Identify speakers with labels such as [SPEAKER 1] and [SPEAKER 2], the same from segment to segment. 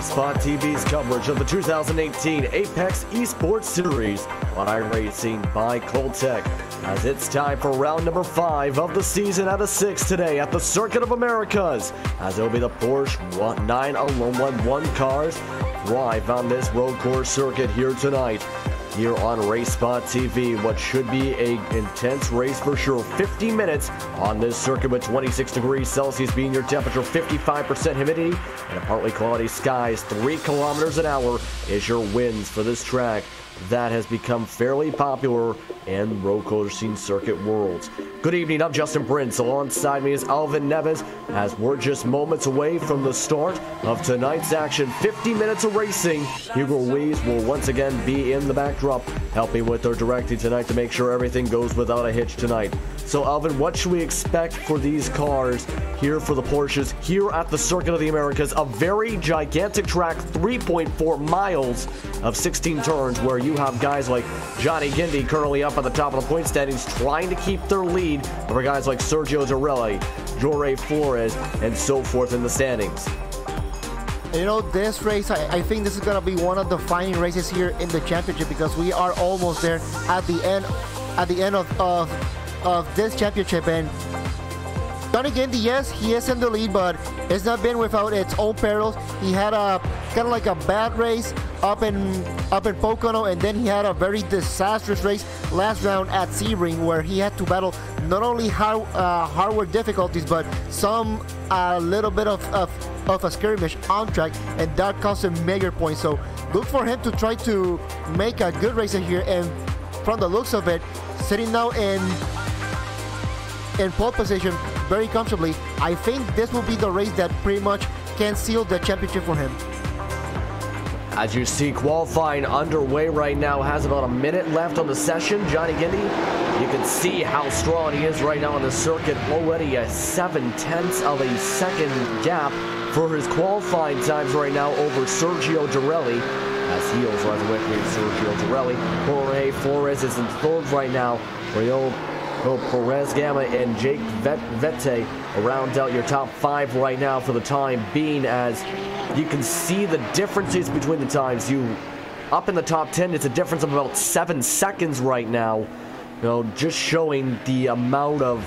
[SPEAKER 1] RaceSpotTV's coverage of the 2018 Apex Esports Series on iRacing by Kultec. As it's time for round number 5 of the season out of 6 today at the Circuit of Americas, as it'll be the Porsche 911 cars drive on this road course circuit here tonight. Here on RaceSpotTV, what should be an intense race for sure. 50 minutes on this circuit with 26 degrees Celsius being your temperature, 55% humidity, and a partly cloudy skies. 3 kilometers an hour is your winds for this track that has become fairly popular in road course circuit worlds. Good evening, I'm Justin Prince. Alongside me is Alvin Neves, as we're just moments away from the start of tonight's action. 50 minutes of racing. Hugo Ruiz will once again be in the backdrop, helping with their directing tonight to make sure everything goes without a hitch tonight. So Alvin, what should we expect for these cars here for the Porsches here at the Circuit of the Americas? A very gigantic track, 3.4 miles of 16 turns, where you have guys like Johnny Gindy currently up at the top of the point standings trying to keep their lead over guys like Sergio Dorelli, Jorge Flores, and so forth in the standings.
[SPEAKER 2] You know, this race, I think this is going to be one of the defining races here in the championship, because we are almost there at the end of this championship. And Johnny Gindy, yes, he is in the lead, but it's not been without its own perils. He had a kind of like a bad race up in Pocono, and then he had a very disastrous race last round at Sebring, where he had to battle not only hardware difficulties, but some little bit of a skirmish on track, and that cost him major points. So look for him to try to make a good race in here, and from the looks of it, sitting now in pole position very comfortably, I think this will be the race that pretty much can seal the championship for him.
[SPEAKER 1] As you see, qualifying underway right now, has about a minute left on the session. Johnny Gindy, you can see how strong he is right now on the circuit. Already a 7/10 of a second gap for his qualifying times right now over Sergio Dorelli, as heels right away from Sergio Dorelli. Jorge Flores is in third right now. Real Perez Gamma and Jake Vette round out your top 5 right now for the time being, as you can see the differences between the times. You up in the top 10, it's a difference of about 7 seconds right now. You know, just showing the amount of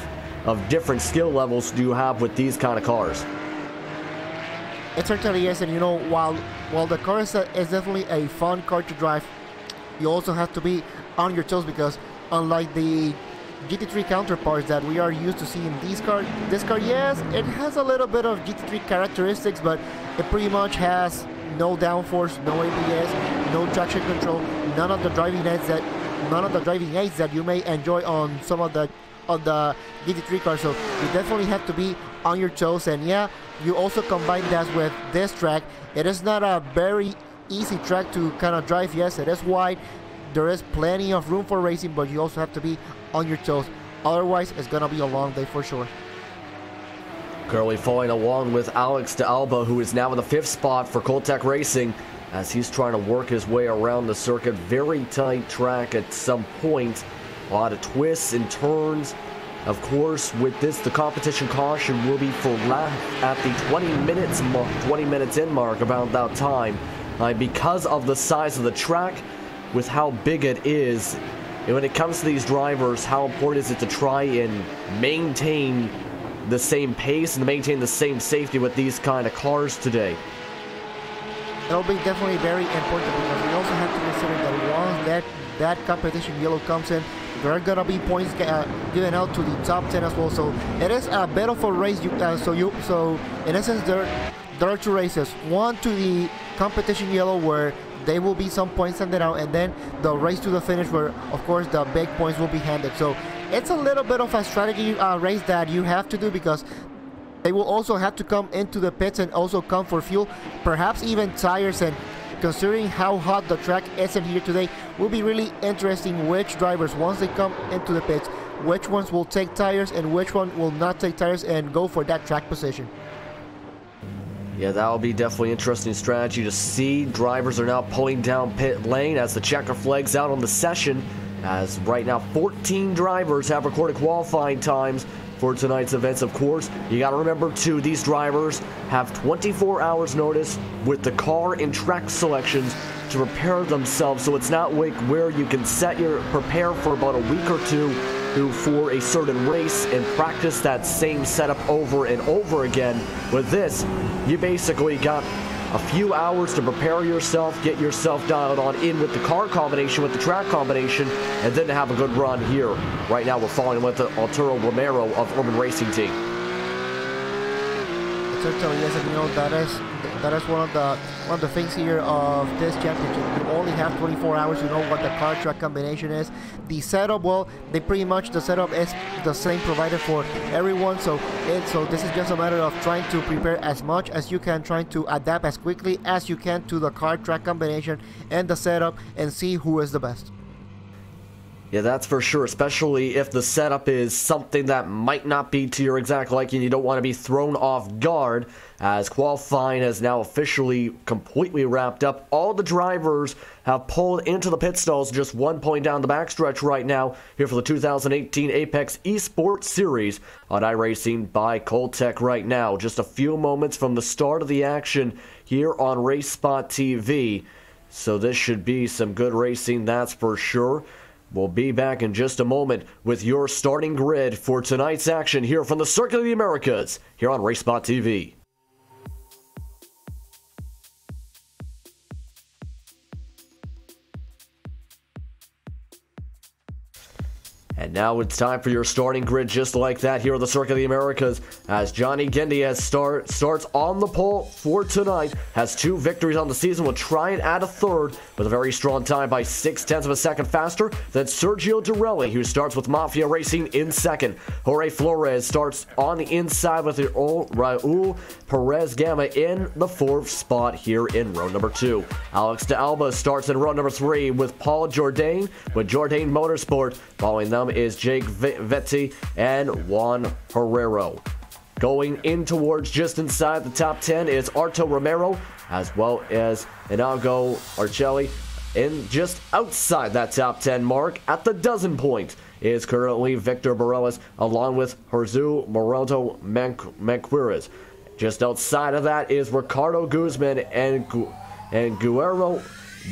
[SPEAKER 1] different skill levels you have with these kind of cars.
[SPEAKER 2] It certainly is, and you know, while the car is definitely a fun car to drive, you also have to be on your toes, because unlike the GT3 counterparts that we are used to seeing this car, yes, it has a little bit of GT3 characteristics, but it pretty much has no downforce, no ABS, no traction control, none of the driving aids that you may enjoy on some of the GT3 cars. So you definitely have to be on your toes. And yeah, you also combine that with this track. It is not a very easy track to kind of drive. Yes, it is wide. There is plenty of room for racing, but you also have to be on your toes. Otherwise, it's going to be a long day for sure.
[SPEAKER 1] Currently following along with Alex de Alba, who is now in the 5th spot for Kultec Racing, as he's trying to work his way around the circuit. Very tight track at some point. A lot of twists and turns. Of course, with this, the competition caution will be for lap at the 20 minutes in mark, about that time. Because of the size of the track, with how big it is, and when it comes to these drivers, how important is it to try and maintain the same pace and to maintain the same safety with these kind of cars today?
[SPEAKER 2] It'll be definitely very important, because we also have to consider that once that competition yellow comes in, there are gonna be points given out to the top 10 as well. So it is a bit of a race. So in essence, there are 2 races. One to the competition yellow, where there will be some points handed out, and then the race to the finish, where of course the big points will be handed. So it's a little bit of a strategy race that you have to do, because they will also have to come into the pits and also come for fuel, perhaps even tires. And considering how hot the track is in here today, will be really interesting which drivers, once they come into the pits, which ones will take tires and which one will not take tires and go for that track position.
[SPEAKER 1] Yeah, that'll be definitely interesting strategy to see. Drivers are now pulling down pit lane as the checker flags out on the session. As right now, 14 drivers have recorded qualifying times for tonight's events. Of course, you got to remember too, these drivers have 24 hours notice with the car and track selections to prepare themselves, so it's not like where you can prepare for about a week or two for a certain race and practice that same setup over and over again. With this, you basically got a few hours to prepare yourself, get yourself dialed on in with the car combination, with the track combination, and then to have a good run here. Right now, we're following with Arturo Romero of Urban Racing Team.
[SPEAKER 2] Certainly, yes, and you know that is one of the things here of this championship. You only have 24 hours to know what the car track combination is. The setup, well, the setup is the same provided for everyone. So this is just a matter of trying to prepare as much as you can, trying to adapt as quickly as you can to the car track combination and the setup, and see who is the best.
[SPEAKER 1] Yeah, that's for sure, especially if the setup is something that might not be to your exact liking. You don't want to be thrown off guard, as qualifying has now officially completely wrapped up. All the drivers have pulled into the pit stalls, just 1 point down the backstretch right now, here for the 2018 Apex Esports Series on iRacing by Kultec right now. Just a few moments from the start of the action here on RaceSpotTV. So this should be some good racing, that's for sure. We'll be back in just a moment with your starting grid for tonight's action here from the Circuit of the Americas, here on RaceSpotTV. And now it's time for your starting grid just like that here on the Circuit of the Americas, as Johnny Gendy starts on the pole for tonight, has 2 victories on the season, will try and add a third with a very strong time by 0.6 of a second faster than Sergio Dorelli, who starts with Mafia Racing in second. Jorge Flores starts on the inside with Raul Perez Gama in the 4th spot here in row number 2. Alex de Alba starts in row number 3 with Paul Jourdain, with Jourdain Motorsport. Following them is Jake Vetti and Juan Herrero. Going in towards just inside the top 10 is Arto Romero, as well as Inago Arcelli. In just outside that top 10 mark at the dozen point is currently Victor Barelas, along with Herzu Moronto Manquires. Just outside of that is Ricardo Guzman and Guerrero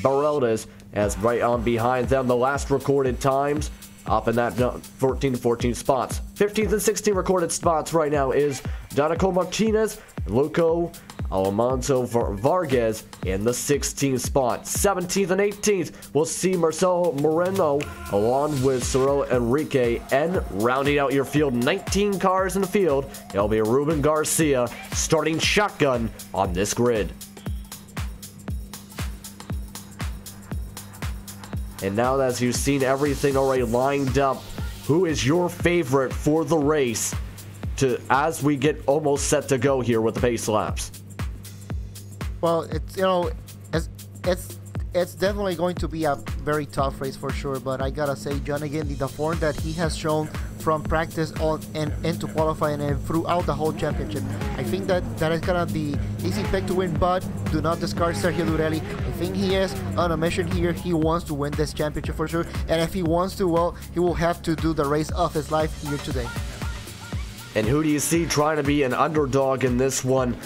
[SPEAKER 1] Bareldes, as right on behind them the last recorded times up in that 14 to 14 spots. 15th and 16th recorded spots right now is Danico Martinez, Luco Alonso Vargas in the 16th spot. 17th and 18th, we'll see Marcelo Moreno along with Ciro Enrique, and rounding out your field, 19 cars in the field, it'll be Ruben Garcia starting shotgun on this grid. And now that you've seen everything already lined up, who is your favorite for the race as we get almost set to go here with the pace laps?
[SPEAKER 2] Well, it's definitely going to be a very tough race for sure, but I gotta say, John, again, the form that he has shown from practice on and into qualifying and throughout the whole championship, I think that is gonna be easy pick to win, but do not discard Sergio Dorelli. I think he is on a mission here. He wants to win this championship for sure, and if he wants to, well, he will have to do the race of his life here today.
[SPEAKER 1] And who do you see trying to be an underdog in this one,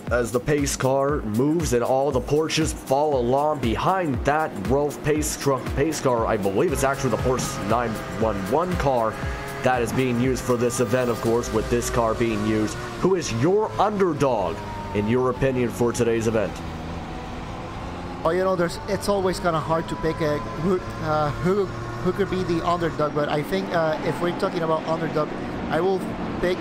[SPEAKER 1] as the pace car moves and all the Porsches fall along behind that Rolf pace car? I believe it's actually the Porsche 911 car that is being used for this event, of course, with this car being used. Who is your underdog, in your opinion, for today's event?
[SPEAKER 2] Oh, you know, it's always kind of hard to pick who could be the underdog, but I think if we're talking about underdog, I will pick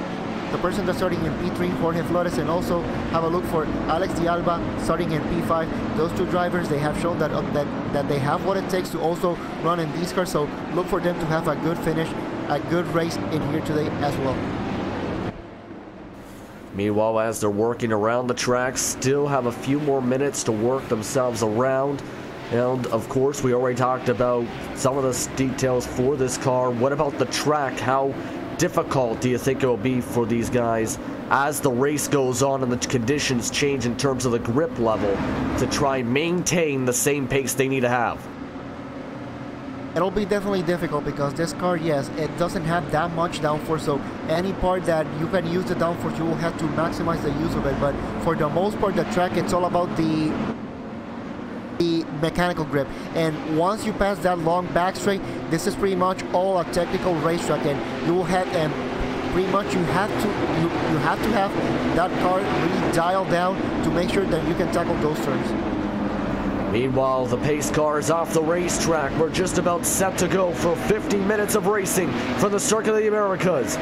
[SPEAKER 2] the person that's starting in P3, Jorge Flores, and also have a look for Alex de Alba starting in P5. Those 2 drivers, they have shown that they have what it takes to also run in these cars, so look for them to have a good finish, a good race in here today as well.
[SPEAKER 1] Meanwhile, as they're working around the track, still have a few more minutes to work themselves around. And of course, we already talked about some of the details for this car. What about the track? How difficult do you think it will be for these guys as the race goes on and the conditions change in terms of the grip level to try and maintain the same pace they need to have?
[SPEAKER 2] it'll be definitely difficult because this car, yes, it doesn't have that much downforce, so any part that you can use the downforce, you will have to maximize the use of it. But for the most part, the track, it's all about the mechanical grip, and once you pass that long back straight, this is pretty much all a technical racetrack, and you will have pretty much you have to have that car really dialed down to make sure that you can tackle those turns.
[SPEAKER 1] Meanwhile, the pace car is off the racetrack. We're just about set to go for 50 minutes of racing for the Circuit of the Americas.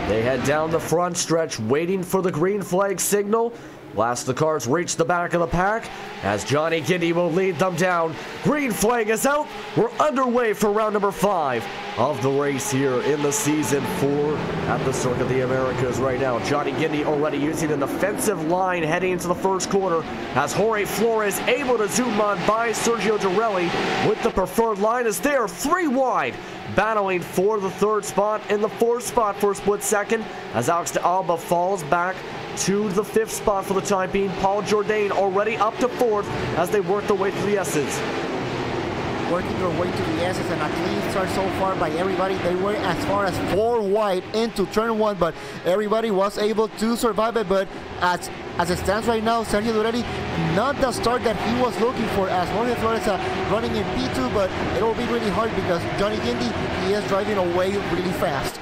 [SPEAKER 1] They head down the front stretch waiting for the green flag signal. Last the cars reach the back of the pack as Johnny Gindy will lead them down. Green flag is out. We're underway for round number 5 of the race here in the season 4 at the Circuit of the Americas right now. Johnny Gindy already using an offensive line heading into the first quarter as Jorge Flores able to zoom on by Sergio Dorelli with the preferred line as they are 3 wide. Battling for the 3rd spot and the 4th spot for a split second as Alex de Alba falls back to the 5th spot for the time being. Paul Jourdain already up to 4th as they work their way through the S's.
[SPEAKER 2] Working their way to the S's, and a clean start so far by everybody. They were as far as 4 wide into turn 1, but everybody was able to survive it. But as it stands right now, Sergio Dorelli, not the start that he was looking for as Jorge Flores running in P2, but it will be really hard because Johnny Gindy, he is driving away really fast.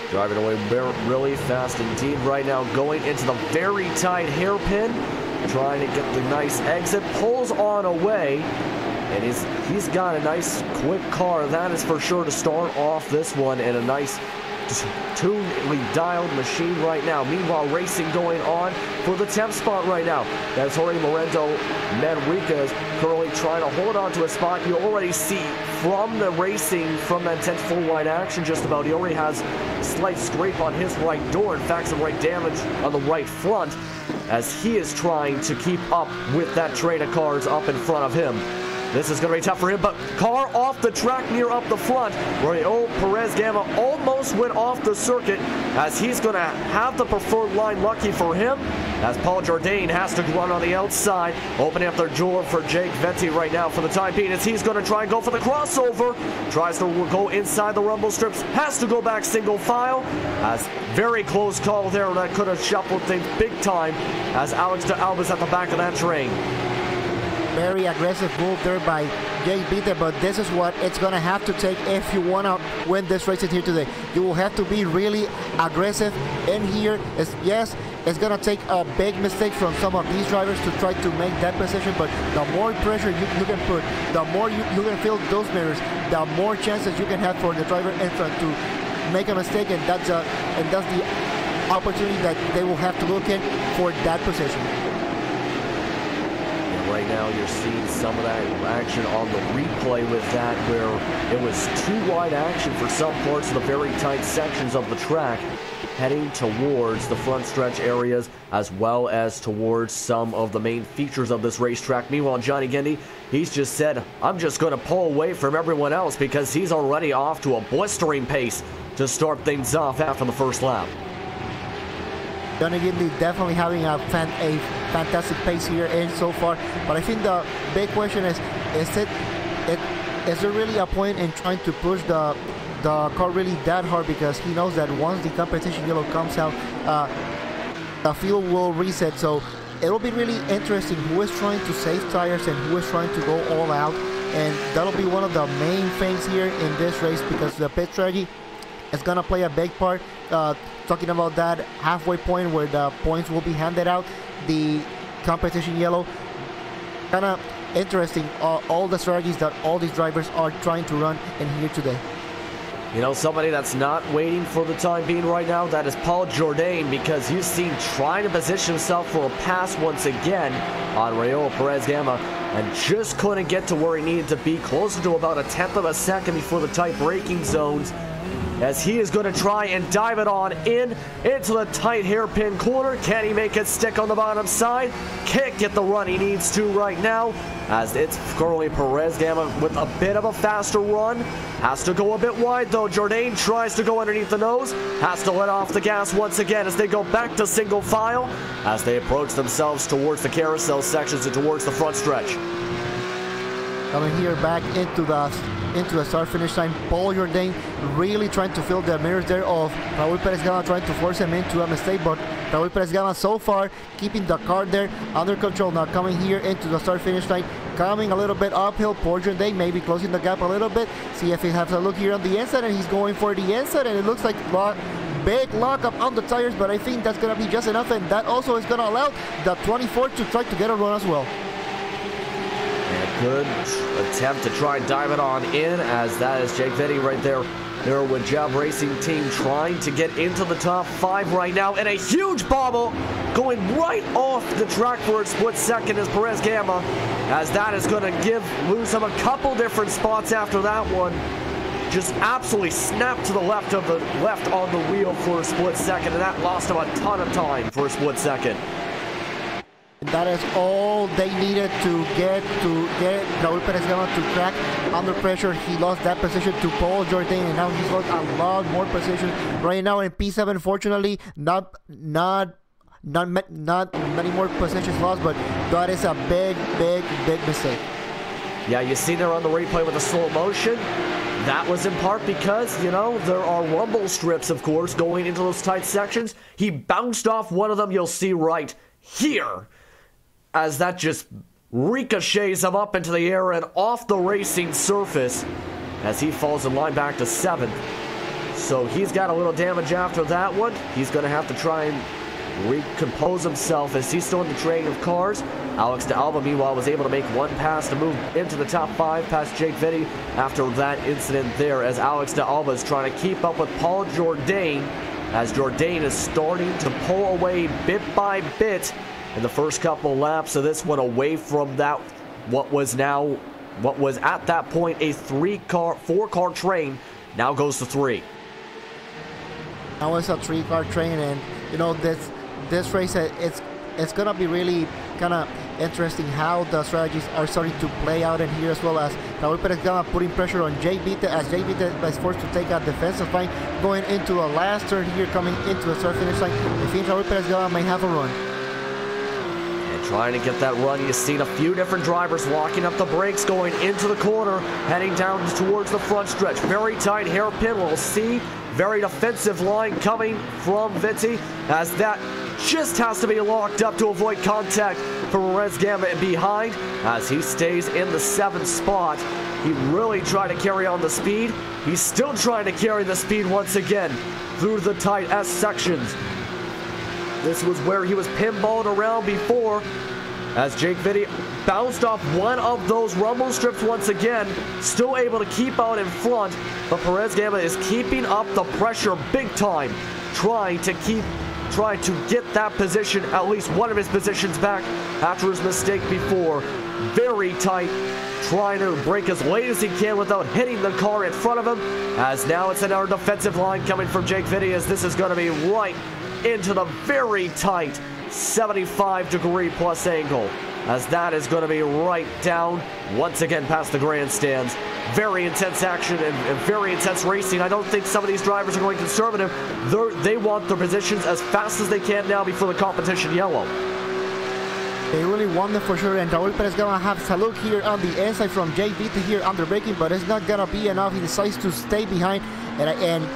[SPEAKER 1] Driving away really fast indeed right now, going into the very tight hairpin, trying to get the nice exit, pulls on away, and he's got a nice quick car, that is for sure, to start off this one, and a nice tunely dialed machine right now. Meanwhile, racing going on for the 10th spot right now. That's Jorge Morendo Manriquez currently trying to hold on to a spot. You already see from the racing, from that 10th full wide action just about, he already has a slight scrape on his right door. In fact, some right damage on the right front as he is trying to keep up with that train of cars up in front of him. This is going to be tough for him, but car off the track near up the front. Raul Perez Gama almost went off the circuit as he's going to have the preferred line, lucky for him, as Paul Jourdain has to run on the outside, opening up their door for Jake Venti right now for the time being as he's going to try and go for the crossover. Tries to go inside the rumble strips, has to go back single file, as very close call there that could have shuffled things big time as Alex de Alba's at the back of that train.
[SPEAKER 2] Very aggressive move there by Jake Vita, but this is what it's going to have to take if you want to win this race here today. You will have to be really aggressive in here. Yes, it's going to take a big mistake from some of these drivers to try to make that position, but the more pressure you can put, the more you can fill those mirrors, the more chances you can have for the driver in front to make a mistake, and that's the opportunity that they will have to look in for that position.
[SPEAKER 1] Right now you're seeing some of that action on the replay with that, where it was too wide action for some parts of the very tight sections of the track, heading towards the front stretch areas as well as towards some of the main features of this racetrack. Meanwhile, Johnny Gindy, he's just said, I'm just going to pull away from everyone else because he's already off to a blistering pace to start things off after the first lap.
[SPEAKER 2] Johnny Gindy definitely having a fantastic pace here in so far, but I think the big question is there really a point in trying to push the car really that hard, because he knows that once the competition yellow comes out, the field will reset. So it'll be really interesting who is trying to save tires and who is trying to go all out, and that'll be one of the main things here in this race, because the pit strategy is gonna play a big part. Talking about that halfway point where the points will be handed out, the competition yellow, kind of interesting, all the strategies that all these drivers are trying to run in here today.
[SPEAKER 1] You know, somebody that's not waiting for the time being right now, that is Paul Jourdain, because you've seen trying to position himself for a pass once again on Raul Perez Gama, and just couldn't get to where he needed to be, closer to about a 1/10 of a second before the tight braking zones, as he is going to try and dive it on into the tight hairpin corner. Can he make it stick on the bottom side? Can't get the run he needs to right now, as it's currently Perez Gama with a bit of a faster run. Has to go a bit wide though. Jourdain tries to go underneath the nose. Has to let off the gas once again as they go back to single file as they approach themselves towards the carousel sections and towards the front stretch.
[SPEAKER 2] Coming here back into the into a start-finish line. Paul Jourdain really trying to fill the mirrors there of Raúl Pérez Gama, trying to force him into a mistake, but Raúl Pérez Gama so far keeping the car there under control. Now coming here into the start-finish line, coming a little bit uphill. Paul Jourdain maybe closing the gap a little bit. See if he has a look here on the inside, and he's going for the inside, and it looks like big lockup on the tires, but I think that's going to be just enough, and that also is going to allow the 24 to try to get a run as well.
[SPEAKER 1] And a good attempt to try and dive it on in, as that is Jake Vitti right there. With Job Racing Team trying to get into the top 5 right now, and a huge bobble going right off the track for a split second is Perez Gama, as that is going to lose him a couple different spots after that one. Just absolutely snapped to the left on the wheel for a split second, and that lost him a ton of time for a split second.
[SPEAKER 2] And that is all they needed to get Raúl Pérez Gama to crack under pressure. He lost that position to Paul Jourdain, and now he's lost a lot more position right now in P7. Fortunately, not many more positions lost, but that is a big mistake.
[SPEAKER 1] Yeah, you see there on the replay with the slow motion. That was in part because, you know, there are rumble strips, of course, going into those tight sections. He bounced off one of them, you'll see right here, as that just ricochets him up into the air and off the racing surface as he falls in line back to 7th. So he's got a little damage after that one. He's going to have to try and recompose himself as he's still in the train of cars. Alex de Alba, meanwhile, was able to make one pass to move into the top 5 past Jake Vitti after that incident there, as Alex de Alba is trying to keep up with Paul Jourdain, as Jourdain is starting to pull away bit by bit in the first couple laps of this one, away from that what was at that point a 4-car train, now goes to 3.
[SPEAKER 2] Now it's a 3-car train, and you know this race, it's gonna be really kind of interesting how the strategies are starting to play out in here, as well as Raúl Pérez Gama putting pressure on Jake Vita, as Jake Vita is forced to take a defensive line going into a last turn here, coming into the start finish line. I think Raúl Pérez Gama may have a run.
[SPEAKER 1] And trying to get that run, you've seen a few different drivers locking up the brakes going into the corner, heading down towards the front stretch. Very tight hairpin, we'll see. Very defensive line coming from Vitti, as that just has to be locked up to avoid contact for Perez Gama behind, as he stays in the 7th spot. He really tried to carry on the speed. He's still trying to carry the speed once again through the tight S sections. This was where he was pinballed around before, as Jake Vitti bounced off one of those rumble strips once again, still able to keep out in front, but Perez Gama is keeping up the pressure big time, trying to get that position, at least one of his positions back after his mistake before. Very tight, trying to brake as late as he can without hitting the car in front of him, as now it's another defensive line coming from Jake Vitti, as this is going to be right into the very tight 75-degree plus angle, as that is going to be right down once again past the grandstands. Very intense action and very intense racing. I don't think some of these drivers are going conservative. They want their positions as fast as they can now before the competition yellow.
[SPEAKER 2] They really want them for sure, and Raúl Pérez Gama has a look here on the inside from Jake Vita here under braking, but it's not gonna be enough. He decides to stay behind, and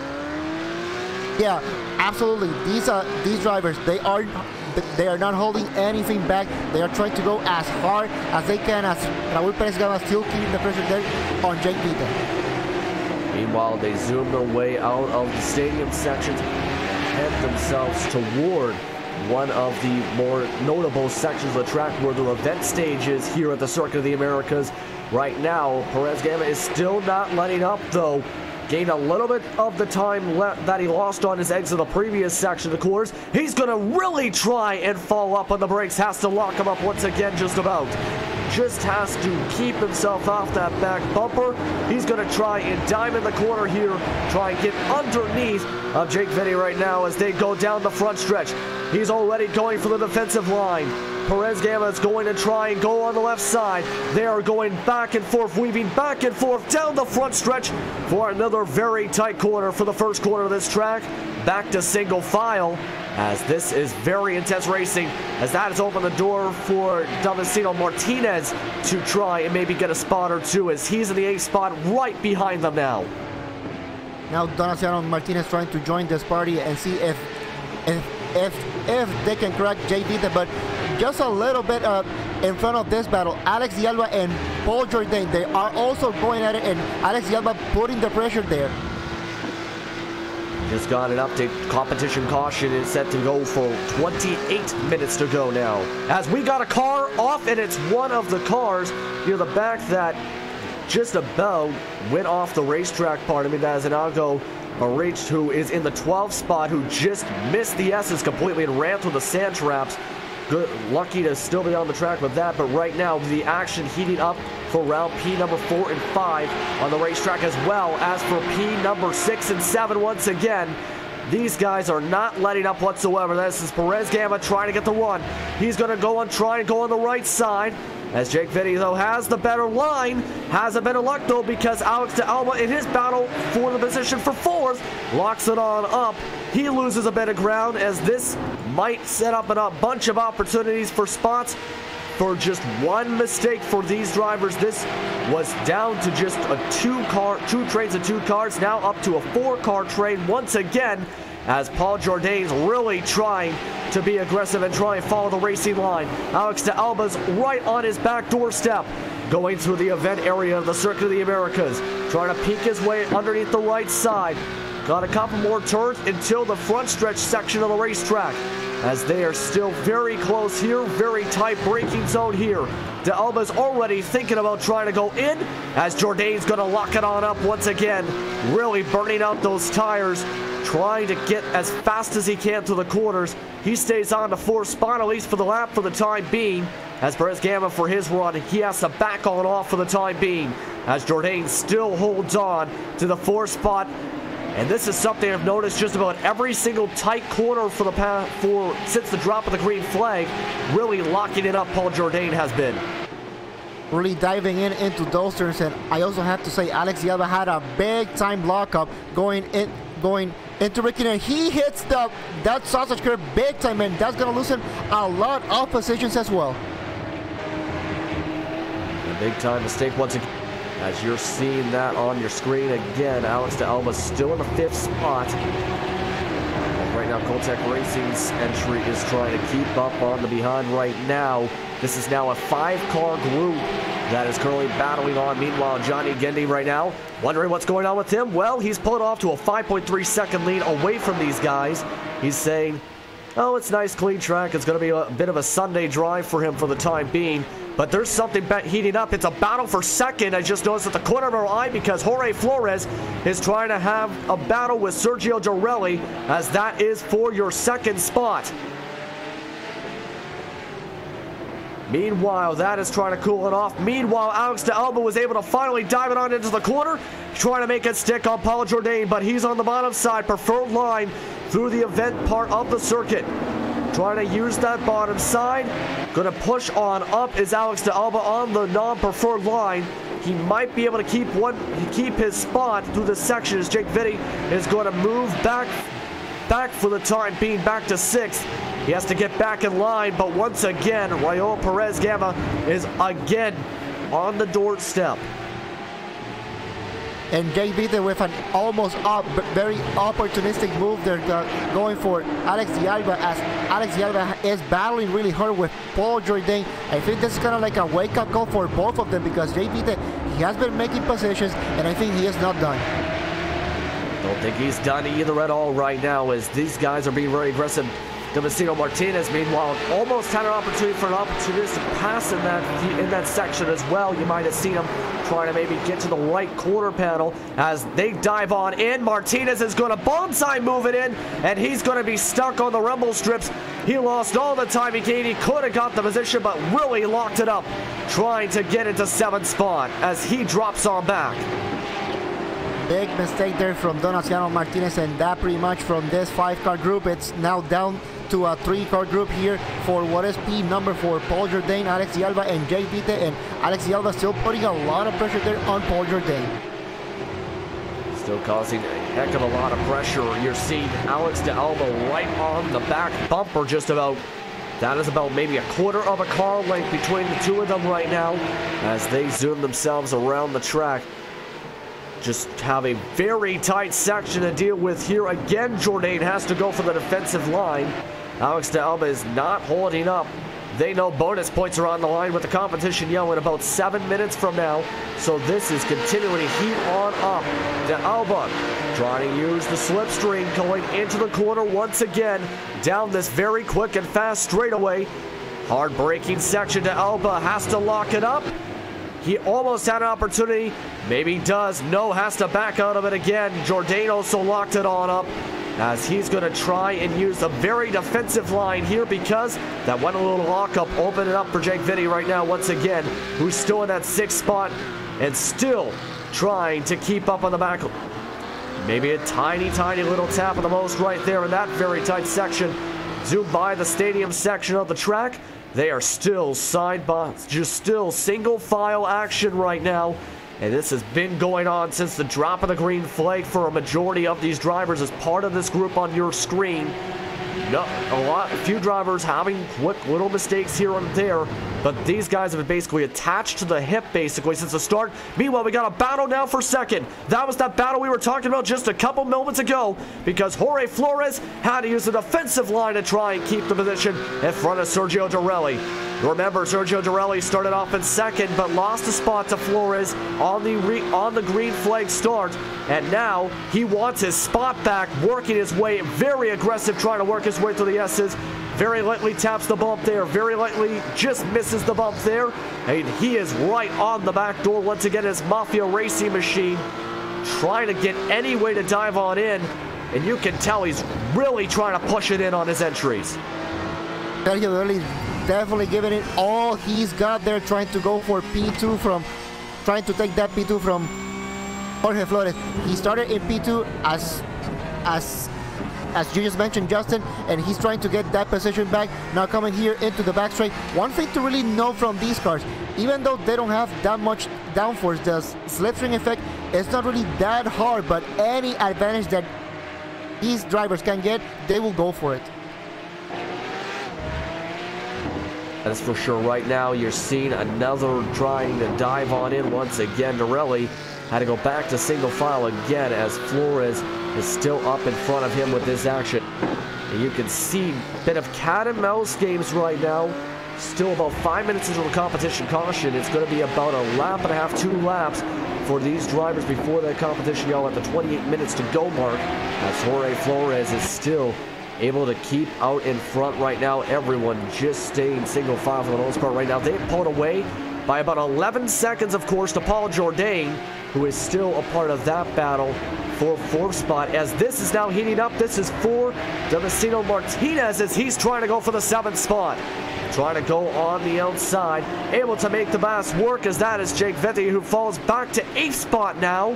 [SPEAKER 2] yeah, absolutely, these drivers, they are not holding anything back. They are trying to go as hard as they can, as Raúl Pérez Gama still keeping the pressure there on Jake Vita.
[SPEAKER 1] Meanwhile, they zoom their way out of the stadium sections and head themselves toward one of the more notable sections of the track where the event stage is here at the Circuit of the Americas. Right now, Perez Gama is still not letting up, though. Gained a little bit of the time that he lost on his exit of the previous section of the course. He's going to really try and fall up on the brakes. Has to lock him up once again, just about. Just has to keep himself off that back bumper. He's going to try and dive in the corner here. Try and get underneath of Jake Vitti right now as they go down the front stretch. He's already going for the defensive line. Perez Gamma is going to try and go on the left side. They are going back and forth, weaving back and forth down the front stretch for another very tight corner for the first corner of this track. Back to single file, as this is very intense racing, as that has opened the door for Damasceno Martinez to try and maybe get a spot or two, as he's in the 8th spot right behind them now.
[SPEAKER 2] Now Damasceno Martinez trying to join this party and see if they can crack JV, but just a little bit in front of this battle, Alex de Alba and Paul Jourdain, they are also going at it, and Alex de Alba putting the pressure there.
[SPEAKER 1] Just got an update. Competition caution is set to go for 28 minutes to go now. As we got a car off, and it's one of the cars near the back that just about went off the racetrack part. I mean, that is an Algo Arich, who is in the 12th spot, who just missed the S's completely and ran through the sand traps. Good, lucky to still be on the track with that, but right now the action heating up for round P number 4 and 5 on the racetrack, as well as for P number 6 and 7 once again. These guys are not letting up whatsoever. This is Perez Gamma trying to get the run. He's going to go and try and go on the right side, as Jake Vitti, though, has the better line. Has a better luck, though, because Alex de Alba, in his battle for the position for 4th, locks it on up. He loses a bit of ground, as this might set up a bunch of opportunities for spots. For just one mistake for these drivers, this was down to just a 2 trains and 2 cars, now up to a 4-car train once again, as Paul Jourdain's really trying to be aggressive and try and follow the racing line. Alex de Alba's right on his back doorstep, going through the event area of the Circuit of the Americas, trying to peek his way underneath the right side. Got a couple more turns until the front stretch section of the racetrack, as they are still very close here, very tight braking zone here. De Alba's already thinking about trying to go in, as Jourdain's going to lock it on up once again, really burning out those tires, trying to get as fast as he can to the corners. He stays on the 4th spot, at least for the lap for the time being. As Perez Gamma, for his run, he has to back on off for the time being, as Jourdain still holds on to the 4th spot. And this is something I've noticed just about every single tight corner since the drop of the green flag. Really locking it up, Paul Jourdain has been.
[SPEAKER 2] Really diving into those turns, and I also have to say Alex de Alba had a big time lockup going into Ricky, and he hits that sausage curve big time, and that's going to loosen a lot of positions as well.
[SPEAKER 1] A big time mistake once again. As you're seeing that on your screen again, Alex de Alba still in the 5th spot. And right now, Kultec Racing's entry is trying to keep up on the behind right now. This is now a 5-car group that is currently battling on. Meanwhile, Johnny Gendy right now, wondering what's going on with him. Well, he's pulled off to a 5.3 second lead away from these guys. He's saying, oh, it's nice, clean track. It's going to be a bit of a Sunday drive for him for the time being. But there's something heating up. It's a battle for second. I just noticed at the corner of our eye, because Jorge Flores is trying to have a battle with Sergio Dorelli, as that is for your 2nd spot. Meanwhile, that is trying to cool it off. Meanwhile, Alex de Alba was able to finally dive it on into the corner, trying to make it stick on Paul Jourdain, but he's on the bottom side, preferred line through the event part of the circuit. Trying to use that bottom side. Going to push on up is Alex de Alba on the non-preferred line. He might be able to keep his spot through this section, as Jake Vitti is going to move back for the time being, back to 6th. He has to get back in line, but once again, Raul Perez Gamma is again on the doorstep.
[SPEAKER 2] And Jake Vitti with an almost very opportunistic move there, going for Alex de Alba, as Alex de Alba is battling really hard with Paul Jourdain. I think this is kind of like a wake-up call for both of them, because Jake Vitti, he has been making positions, and I think he is not done.
[SPEAKER 1] Don't think he's done either at all right now, as these guys are being very aggressive. Damasceno Martinez, meanwhile, almost had an opportunity for an opportunistic pass in that section as well. You might have seen him trying to maybe get to the right quarter panel as they dive on in. Martinez is going to bonsai move it in, and he's going to be stuck on the rumble strips. He lost all the time he gained. He could have got the position, but really locked it up, trying to get into 7th spot as he drops on back. Big
[SPEAKER 2] mistake there from Damasceno Martinez, and that pretty much from this 5-car group. It's now down to a 3-car group here for what is P number 4, Paul Jourdain, Alex Alba, and Jake Vite, and Alex Alba still putting a lot of pressure there on Paul Jourdain.
[SPEAKER 1] Still causing a heck of a lot of pressure. You're seeing Alex Alba right on the back bumper just about. That is about maybe a quarter of a car length between the two of them right now as they zoom themselves around the track. Just have a very tight section to deal with here. Again, Jourdain has to go for the defensive line. Alex Alba is not holding up. They know bonus points are on the line with the competition yellow in about 7 minutes from now. So this is continuing to heat on up. To Alba trying to use the slipstream going into the corner once again down this very quick and fast straightaway. Hard braking section to Alba, has to lock it up. He almost had an opportunity. Maybe he does. No, has to back out of it again. Jourdain also locked it on up as he's going to try and use a very defensive line here because that one little lockup opened it up for Jake Vite right now once again, who's still in that 6th spot and still trying to keep up on the back. Maybe a tiny little tap at the most right there in that very tight section. Zoom by the stadium section of the track. They are still side by, just still single file action right now. And this has been going on since the drop of the green flag for a majority of these drivers as part of this group on your screen. A few drivers having quick little mistakes here and there, but these guys have been basically attached to the hip basically since the start. Meanwhile, we got a battle now for second. That was that battle we were talking about just a couple moments ago because Jorge Flores had to use the defensive line to try and keep the position in front of Sergio Dorelli. Remember, Sergio Dorelli started off in second, but lost a spot to Flores on the green flag start, and now he wants his spot back, working his way, very aggressive, trying to work his way through the S's. Very lightly taps the bump there, very lightly just misses the bump there, and he is right on the back door once again. His Mafia Racing Machine trying to get any way to dive on in, and you can tell he's really trying to push it in on his entries.
[SPEAKER 2] Sergio Dorelli definitely giving it all he's got there, trying to go for P2 trying to take that P2 from Jorge Flores. He started in P2 as you just mentioned, Justin, and he's trying to get that position back. Now coming here into the back straight. One thing to really know from these cars, even though they don't have that much downforce, the slipstream effect is not really that hard, but any advantage that these drivers can get, they will go for it.
[SPEAKER 1] That's for sure. Right now, you're seeing another trying to dive on in once again. Dorelli had to go back to single file again as Flores is still up in front of him with this action. And you can see a bit of cat and mouse games right now. Still about 5 minutes into the competition caution. It's going to be about a lap and a half, 2 laps for these drivers before that competition yell at the 28 minutes to go mark as Jorge Flores is still able to keep out in front right now. Everyone just staying single file for the most part right now. They pulled away by about 11 seconds, of course, to Paul Jourdain, who is still a part of that battle for 4th spot. As this is now heating up, this is for Damasceno Martinez as he's trying to go for the 7th spot. Trying to go on the outside, able to make the mass work as that is Jake Vite, who falls back to 8th spot now.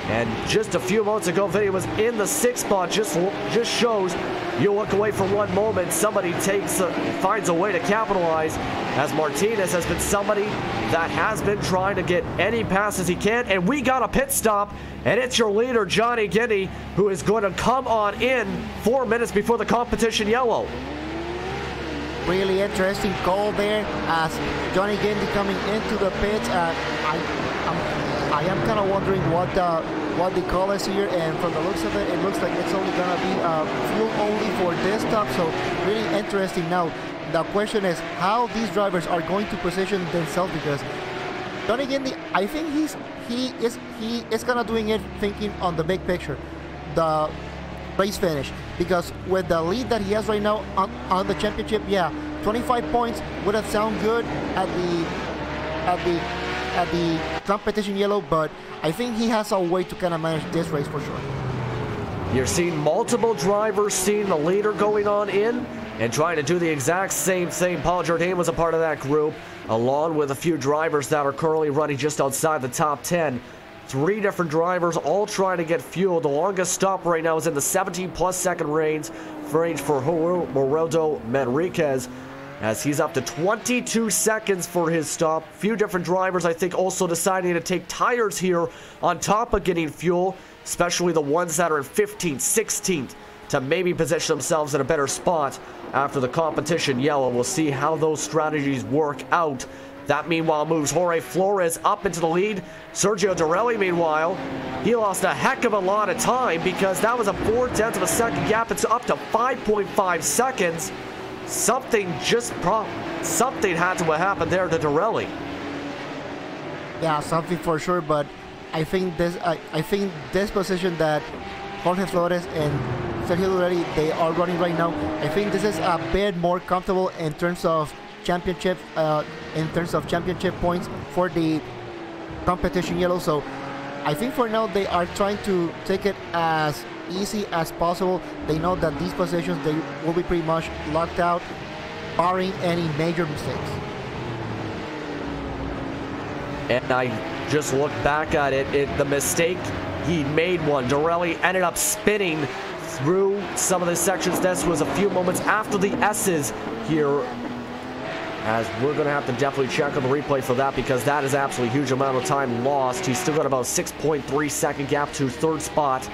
[SPEAKER 1] And just a few moments ago, Vite was in the 6th spot. Just shows you look away for one moment, somebody finds a way to capitalize, as Martinez has been somebody that has been trying to get any passes he can. And we got a pit stop, and it's your leader, Johnny Guinea, who is going to come on in 4 minutes before the competition yellow.
[SPEAKER 2] Really interesting call there as Johnny Guinea coming into the pits. I am kind of wondering what the call is here, and from the looks of it, it looks like it's only gonna be fuel only for this stop. So really interesting. Now the question is how these drivers are going to position themselves, because Johnny Guinea, I think he is kind of doing it thinking on the big picture, the race finish, because with the lead that he has right now on the championship, yeah, 25 points would have sound good at the competition yellow, but I think he has a way to kind of manage this race for sure.
[SPEAKER 1] You're seeing multiple drivers seeing the leader going on in and trying to do the exact same thing. Paul Jourdain was a part of that group, along with a few drivers that are currently running just outside the top 10. Three different drivers all trying to get fuel. The longest stop right now is in the 17+ second range for Geraldo Manriquez, as he's up to 22 seconds for his stop. Few different drivers, I think, also deciding to take tires here on top of getting fuel, especially the ones that are in 15th, 16th, to maybe position themselves in a better spot after the competition yellow. We'll see how those strategies work out. That, meanwhile, moves Jorge Flores up into the lead. Sergio Dorelli, meanwhile, he lost a heck of a lot of time because that was a 0.4 of a second gap. It's up to 5.5 seconds. Something had to happen there to Dorelli.
[SPEAKER 2] Yeah, something for sure, but I think this position that Jorge Flores and Sergio Dorelli, they are running right now, I think this is a bit more comfortable in terms of championship points for the competition yellow. So I think for now they are trying to take it as easy as possible. They know that these positions, they will be pretty much locked out, barring any major mistakes.
[SPEAKER 1] And I just looked back at it, the mistake, he made one. Dorelli ended up spinning through some of the sections. This was a few moments after the S's here, as we're going to have to definitely check on the replay for that, because that is absolutely huge amount of time lost. He's still got about 6.3 second gap to third spot.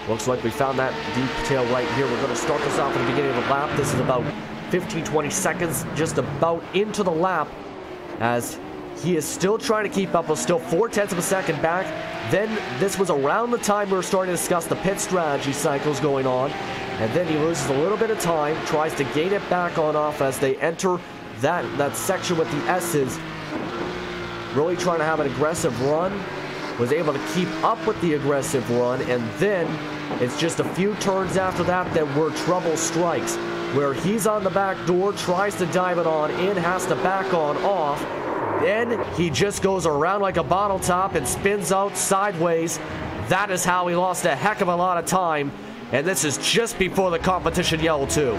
[SPEAKER 1] Looks like we found that detail right here. We're going to start this off at the beginning of the lap. This is about 15-20 seconds, just about into the lap, as he is still trying to keep up with still 0.4 of a second back. Then this was around the time we were starting to discuss the pit strategy cycles going on, and then he loses a little bit of time, tries to gain it back on off as they enter that section with the S's. Really trying to have an aggressive run, was able to keep up with the aggressive run, and then it's just a few turns after that where trouble strikes, where he's on the back door, tries to dive it on in, has to back on off. Then he just goes around like a bottle top and spins out sideways. That is how he lost a heck of a lot of time, and this is just before the competition yellow too.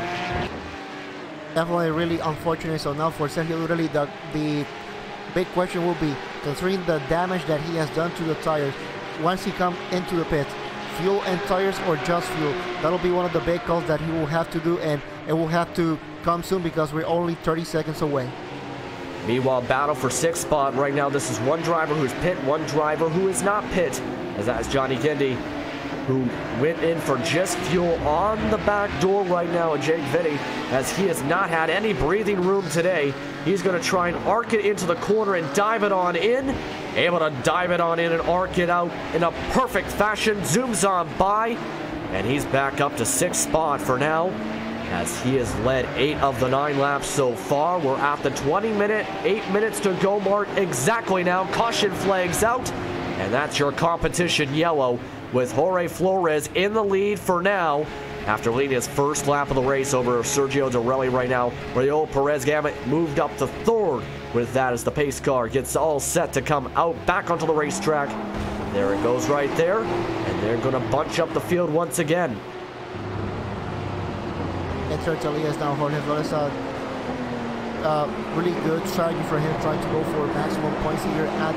[SPEAKER 2] Definitely really unfortunate. So now for Sergio Dorelli, the big question will be, considering the damage that he has done to the tires, once he comes into the pit, fuel and tires or just fuel? That'll be one of the big calls that he will have to do, and it will have to come soon because we're only 30 seconds away.
[SPEAKER 1] Meanwhile, battle for 6th spot right now. This is one driver who's pit, one driver who is not pit, as that is Johnny Gindi, who went in for just fuel on the back door right now, and Jake Vitti, as he has not had any breathing room today. He's going to try and arc it into the corner and dive it on in. Able to dive it on in and arc it out in a perfect fashion. Zooms on by, and he's back up to 6th spot for now, as he has led 8 of the 9 laps so far. We're at the 8 minutes to go mark exactly now. Caution flags out, and that's your competition yellow, with Jorge Flores in the lead for now, after leading his first lap of the race over Sergio Dorelli right now. Raul Perez Gamut moved up to 3rd with that, as the pace car gets all set to come out back onto the racetrack. There it goes right there, and they're going to bunch up the field once again.
[SPEAKER 2] Enter Elias now. Jorge Flores, really good strategy for him, trying to go for maximum points here at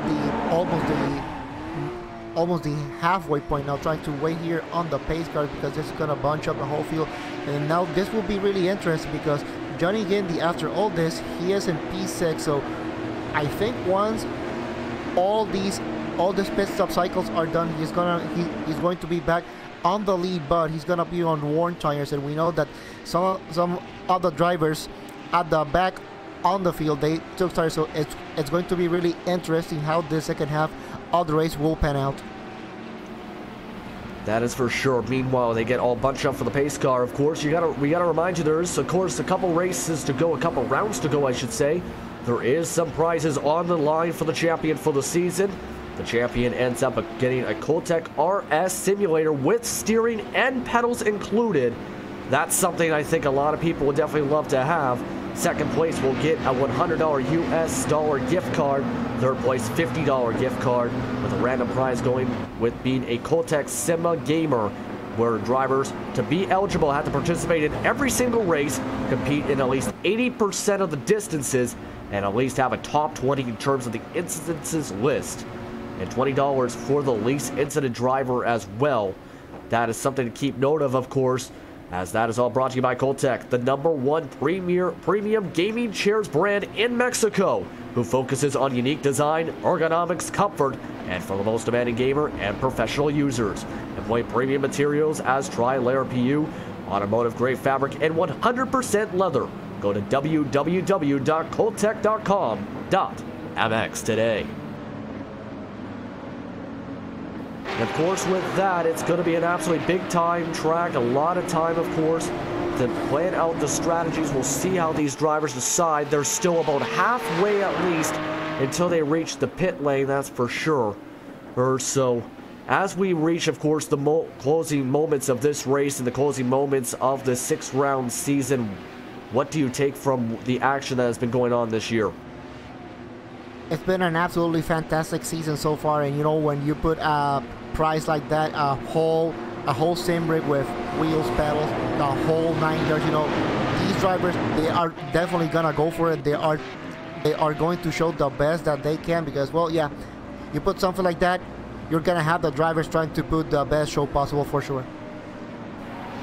[SPEAKER 2] the almost the halfway point now, trying to wait here on the pace car because this is going to bunch up the whole field. And now this will be really interesting because Johnny Gindi, after all this, he is in P6. So I think once all these pit stop cycles are done, he's going to be back on the lead, but he's gonna be on worn tires, and we know that some other drivers at the back on the field, they took tires. So it's going to be really interesting how the second half of the race will pan out.
[SPEAKER 1] That is for sure. Meanwhile, they get all bunched up for the pace car. Of course, we gotta remind you, there is, of course, a couple races to go, a couple rounds to go, I should say. There is some prizes on the line for the champion for the season. The champion ends up getting a Kultec RS simulator with steering and pedals included. That's something I think a lot of people would definitely love to have. Second place will get a $100 US dollar gift card. Third place, $50 gift card, with a random prize going with being a Kultec Sima Gamer, where drivers, to be eligible, have to participate in every single race, compete in at least 80% of the distances, and at least have a top 20 in terms of the instances list. and $20 for the least incident driver as well. That is something to keep note of course, as that is all brought to you by Kultec, the #1 premium gaming chairs brand in Mexico, who focuses on unique design, ergonomics, comfort, and for the most demanding gamer and professional users. Employ premium materials as tri-layer PU, automotive grade fabric, and 100% leather. Go to www.kultec.com.mx today. And of course, with that, it's going to be an absolutely big-time track. A lot of time, of course, to plan out the strategies. We'll see how these drivers decide. They're still about halfway at least until they reach the pit lane, that's for sure. So, as we reach, of course, the closing moments of this race and the closing moments of the 6-round season, what do you take from the action that has been going on this year?
[SPEAKER 2] It's been an absolutely fantastic season so far, and you know, when you put a prize like that, a whole sim rig with wheels, pedals, the whole 9 yards, you know, these drivers, they are definitely gonna go for it. They are going to show the best that they can, because, well, yeah, you put something like that, you're gonna have the drivers trying to put the best show possible for sure.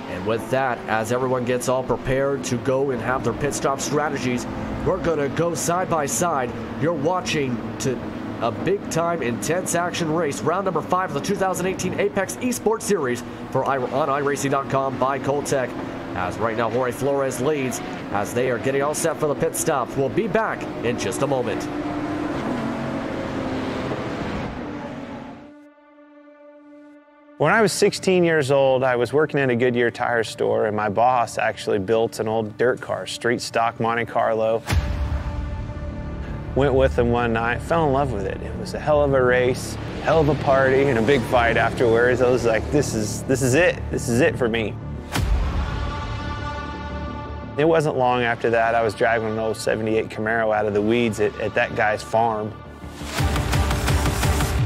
[SPEAKER 1] And with that, as everyone gets all prepared to go and have their pit stop strategies, we're going to go side by side. You're watching to a big-time, intense action race, round number 5 of the 2018 Apex Esports Series on iRacing.com by Kultec. As right now, Jorge Flores leads as they are getting all set for the pit stop. We'll be back in just a moment.
[SPEAKER 3] When I was 16 years old, I was working at a Goodyear tire store, and my boss actually built an old dirt car, street stock Monte Carlo. Went with him one night, fell in love with it. It was a hell of a race, hell of a party, and a big fight afterwards. I was like, this is it. This is it for me. It wasn't long after that, I was driving an old 78 Camaro out of the weeds at that guy's farm.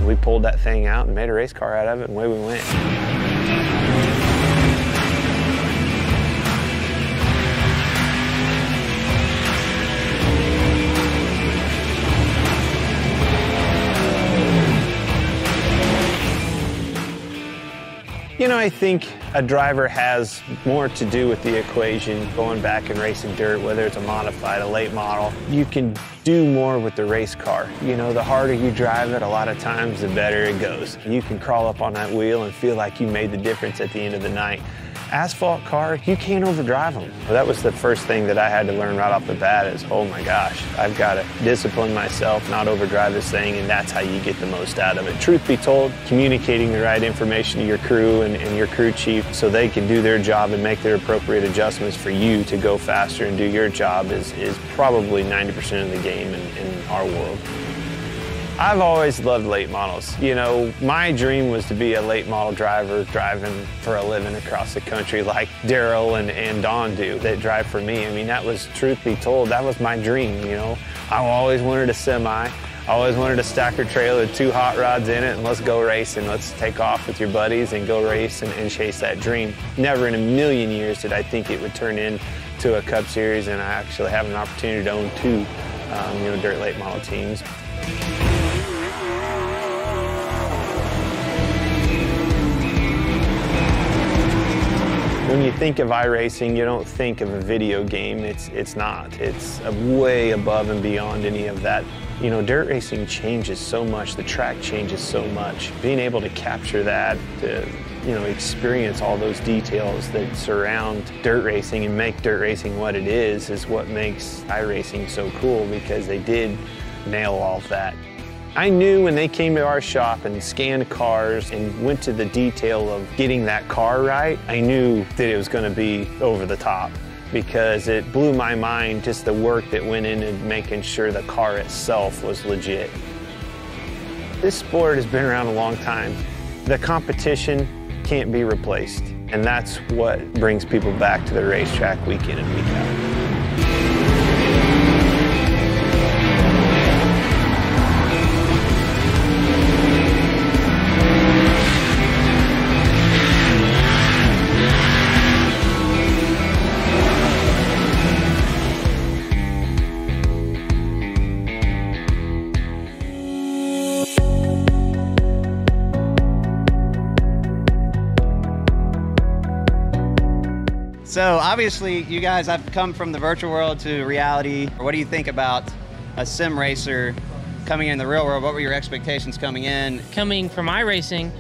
[SPEAKER 3] We pulled that thing out and made a race car out of it, and away we went. You know, I think a driver has more to do with the equation going back and racing dirt, whether it's a modified, a late model. You can do more with the race car. You know, the harder you drive it, a lot of times, the better it goes. You can crawl up on that wheel and feel like you made the difference at the end of the night. Asphalt car, you can't overdrive them. That was the first thing that I had to learn right off the bat is, oh my gosh, I've got to discipline myself, not overdrive this thing, and that's how you get the most out of it. Truth be told, communicating the right information to your crew and your crew chief so they can do their job and make their appropriate adjustments for you to go faster and do your job is probably 90% of the game in our world. I've always loved late models. You know, my dream was to be a late model driver driving for a living across the country like Daryl and Don do that drive for me. I mean, that was, truth be told, that was my dream, you know. I always wanted a semi. I always wanted a stacker trailer with 2 hot rods in it, and let's go racing. Let's take off with your buddies and go race and chase that dream. Never in a million years did I think it would turn into a Cup Series, and I actually have an opportunity to own 2 you know, dirt late model teams. When you think of iRacing, you don't think of a video game. It's not. It's way above and beyond any of that. You know, dirt racing changes so much. The track changes so much. Being able to capture that, to, you know, experience all those details that surround dirt racing and make dirt racing what it is what makes iRacing so cool, because they did nail all of that. I knew when they came to our shop and scanned cars and went to the detail of getting that car right, I knew that it was going to be over the top, because it blew my mind just the work that went into making sure the car itself was legit. This sport has been around a long time. The competition can't be replaced, and that's what brings people back to the racetrack week in and week out.
[SPEAKER 4] So obviously, you guys have come from the virtual world to reality. What do you think about a sim racer coming in the real world? What were your expectations coming in?
[SPEAKER 5] Coming from iRacing,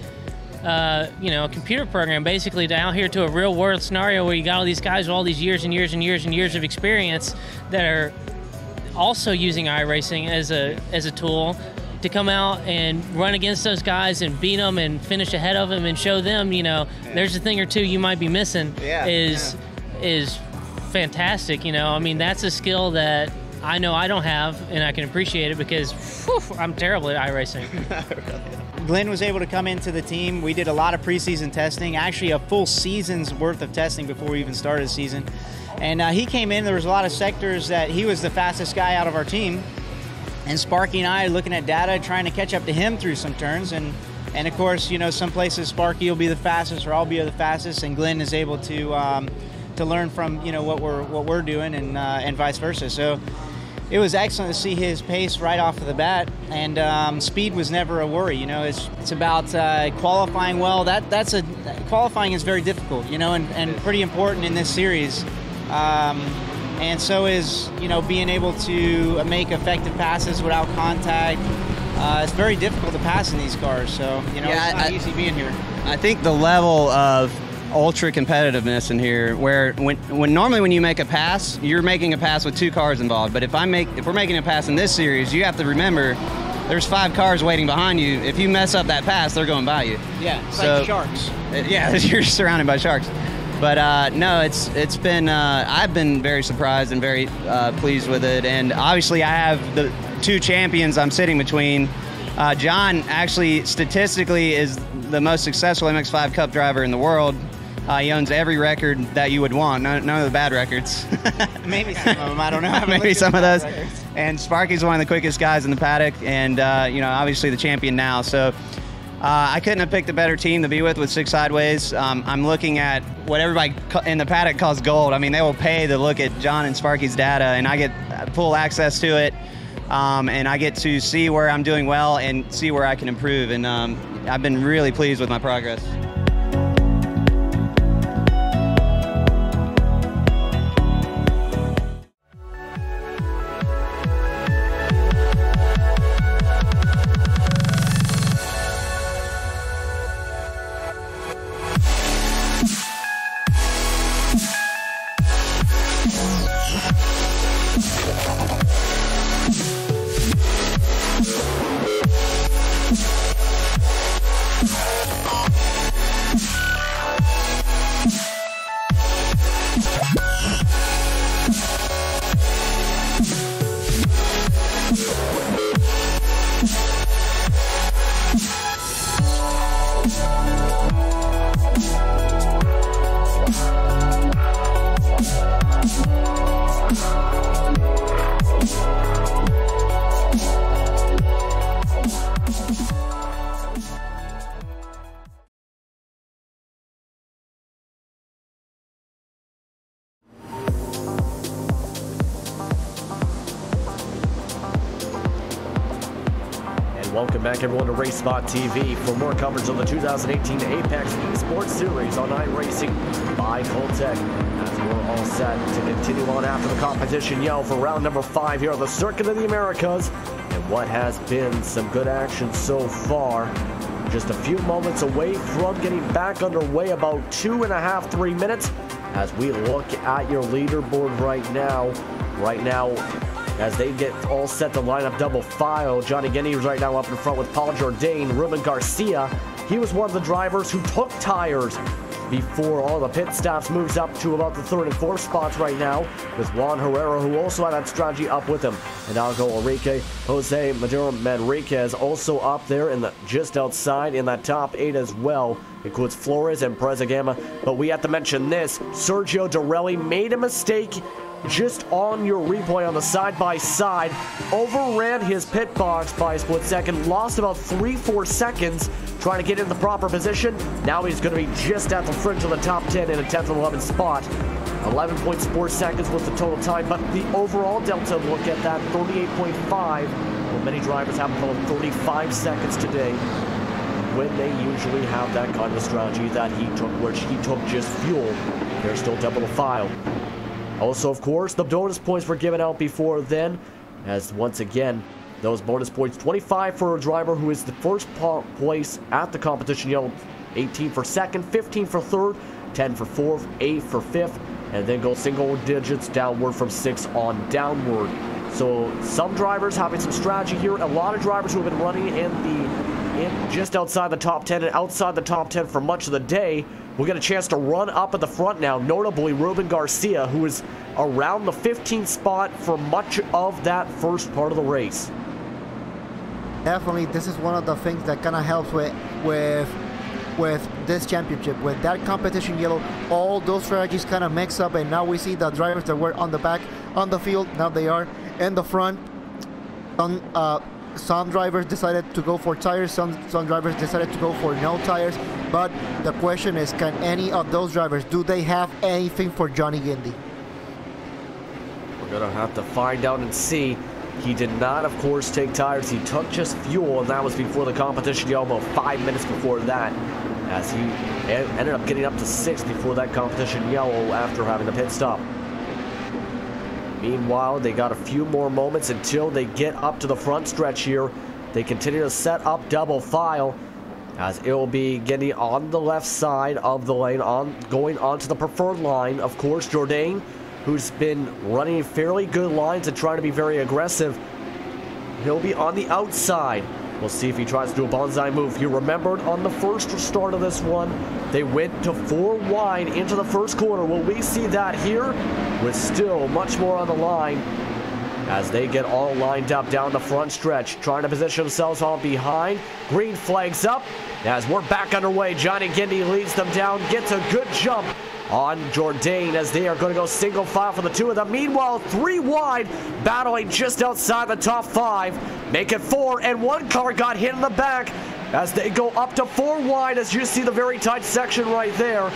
[SPEAKER 5] you know, a computer program basically down here to a real world scenario where you got all these guys with all these years and years and years and years of experience that are also using iRacing as a tool to come out and run against those guys and beat them and finish ahead of them and show them, you know, there's a thing or two you might be missing is fantastic. You know, I mean, that's a skill that I know I don't have, and I can appreciate it because I'm terrible at iRacing.
[SPEAKER 6] Glenn was able to come into the team. We did a lot of preseason testing, actually a full season's worth of testing before we even started the season. And he came in, there was a lot of sectors that he was the fastest guy out of our team. And Sparky and I are looking at data, trying to catch up to him through some turns. And of course, you know, some places Sparky will be the fastest or I'll be the fastest, and Glenn is able to learn from, you know, what we're doing and vice versa. So it was excellent to see his pace right off of the bat, and speed was never a worry. You know, it's about qualifying well. Qualifying is very difficult, you know, and pretty important in this series. And so is, you know, being able to make effective passes without contact. It's very difficult to pass in these cars, so, you know, it's not easy being here.
[SPEAKER 4] I think the level of ultra competitiveness in here, where when normally when you make a pass, you're making a pass with 2 cars involved. But if we're making a pass in this series, you have to remember there's 5 cars waiting behind you. If you mess up that pass, they're going by you.
[SPEAKER 6] Yeah, it's like sharks.
[SPEAKER 4] Yeah, you're surrounded by sharks. But no, it's been I've been very surprised and very pleased with it. And obviously, I have the 2 champions I'm sitting between. John actually statistically is the most successful MX-5 Cup driver in the world. He owns every record that you would want, none of the bad records.
[SPEAKER 6] Maybe some of them, I don't know.
[SPEAKER 4] Maybe some of those. And Sparky's one of the quickest guys in the paddock, and you know, obviously the champion now. So I couldn't have picked a better team to be with 6 Sideways. I'm looking at what everybody in the paddock calls gold. I mean, they will pay to look at John and Sparky's data, and I get full access to it. And I get to see where I'm doing well and see where I can improve. And I've been really pleased with my progress.
[SPEAKER 1] Welcome back, everyone, to RaceSpotTV for more coverage of the 2018 Apex Esports Series on iRacing by Kultec. As we're all set to continue on after the competition yell for round number 5 here on the Circuit of the Americas, and what has been some good action so far. Just a few moments away from getting back underway, about 2.5, 3 minutes, as we look at your leaderboard right now. As they get all set to line up double file, Johnny Genny is right now up in front with Paul Jourdain. Ruben Garcia, he was one of the drivers who took tires before all the pit stops, moves up to about the 3rd and 4th spots right now, with Juan Herrera, who also had that strategy up with him. And Algo Enrique, Jose Maduro Manriquez also up there in the just outside in that top 8 as well. Includes Flores and Prezagama. But we have to mention this, Sergio Dorelli made a mistake just on your replay on the side-by-side, overran his pit box by a split second, lost about 3-4 seconds trying to get in the proper position. Now he's going to be just at the fringe of the top 10 in a 10th and 11th spot. 11.4 seconds was the total time, but the overall delta, look at that, 38.5. Well, many drivers have about 35 seconds today. when they usually have that kind of strategy that he took, which he took just fuel. They're still double the file. Also, of course, the bonus points were given out before then, as once again, those bonus points, 25 for a driver who is the first place at the competition yellow, 18 for second, 15 for third, 10 for fourth, 8 for fifth, and then go single digits downward from 6 on downward. So some drivers having some strategy here. A lot of drivers who have been running in just outside the top 10 and outside the top 10 for much of the day will get a chance to run up at the front now. Notably, Ruben Garcia, who is around the 15th spot for much of that first part of the race.
[SPEAKER 2] Definitely, this is one of the things that kind of helps with this championship. With that competition yellow, all those strategies kind of mix up, and now we see the drivers that were on the back on the field, now they are in the front. Some drivers decided to go for tires, some drivers decided to go for no tires, but the question is, can any of those drivers, do they have anything for Johnny Guindy?
[SPEAKER 1] We're gonna have to find out and see. He did not, of course, take tires. He took just fuel, and that was before the competition yellow, about 5 minutes before that, as he ended up getting up to 6th before that competition yellow after having the pit stop. Meanwhile, they got a few more moments until they get up to the front stretch here. They continue to set up double file, as it will be getting on the left side of the lane, going onto the preferred line. Of course, Jourdain, who's been running fairly good lines and trying to be very aggressive, he'll be on the outside. We'll see if he tries to do a bonsai move. He remembered on the first start of this one, they went to 4 wide into the first corner. Will we see that here? With still much more on the line as they get all lined up down the front stretch, trying to position themselves on behind. Green flags up as we're back underway. Johnny Guindy leads them down, gets a good jump on Jourdain as they are going to go single file for the two of them. Meanwhile, 3 wide, battling just outside the top 5. Make it 4, and one car got hit in the back as they go up to 4 wide, as you see the very tight section right there.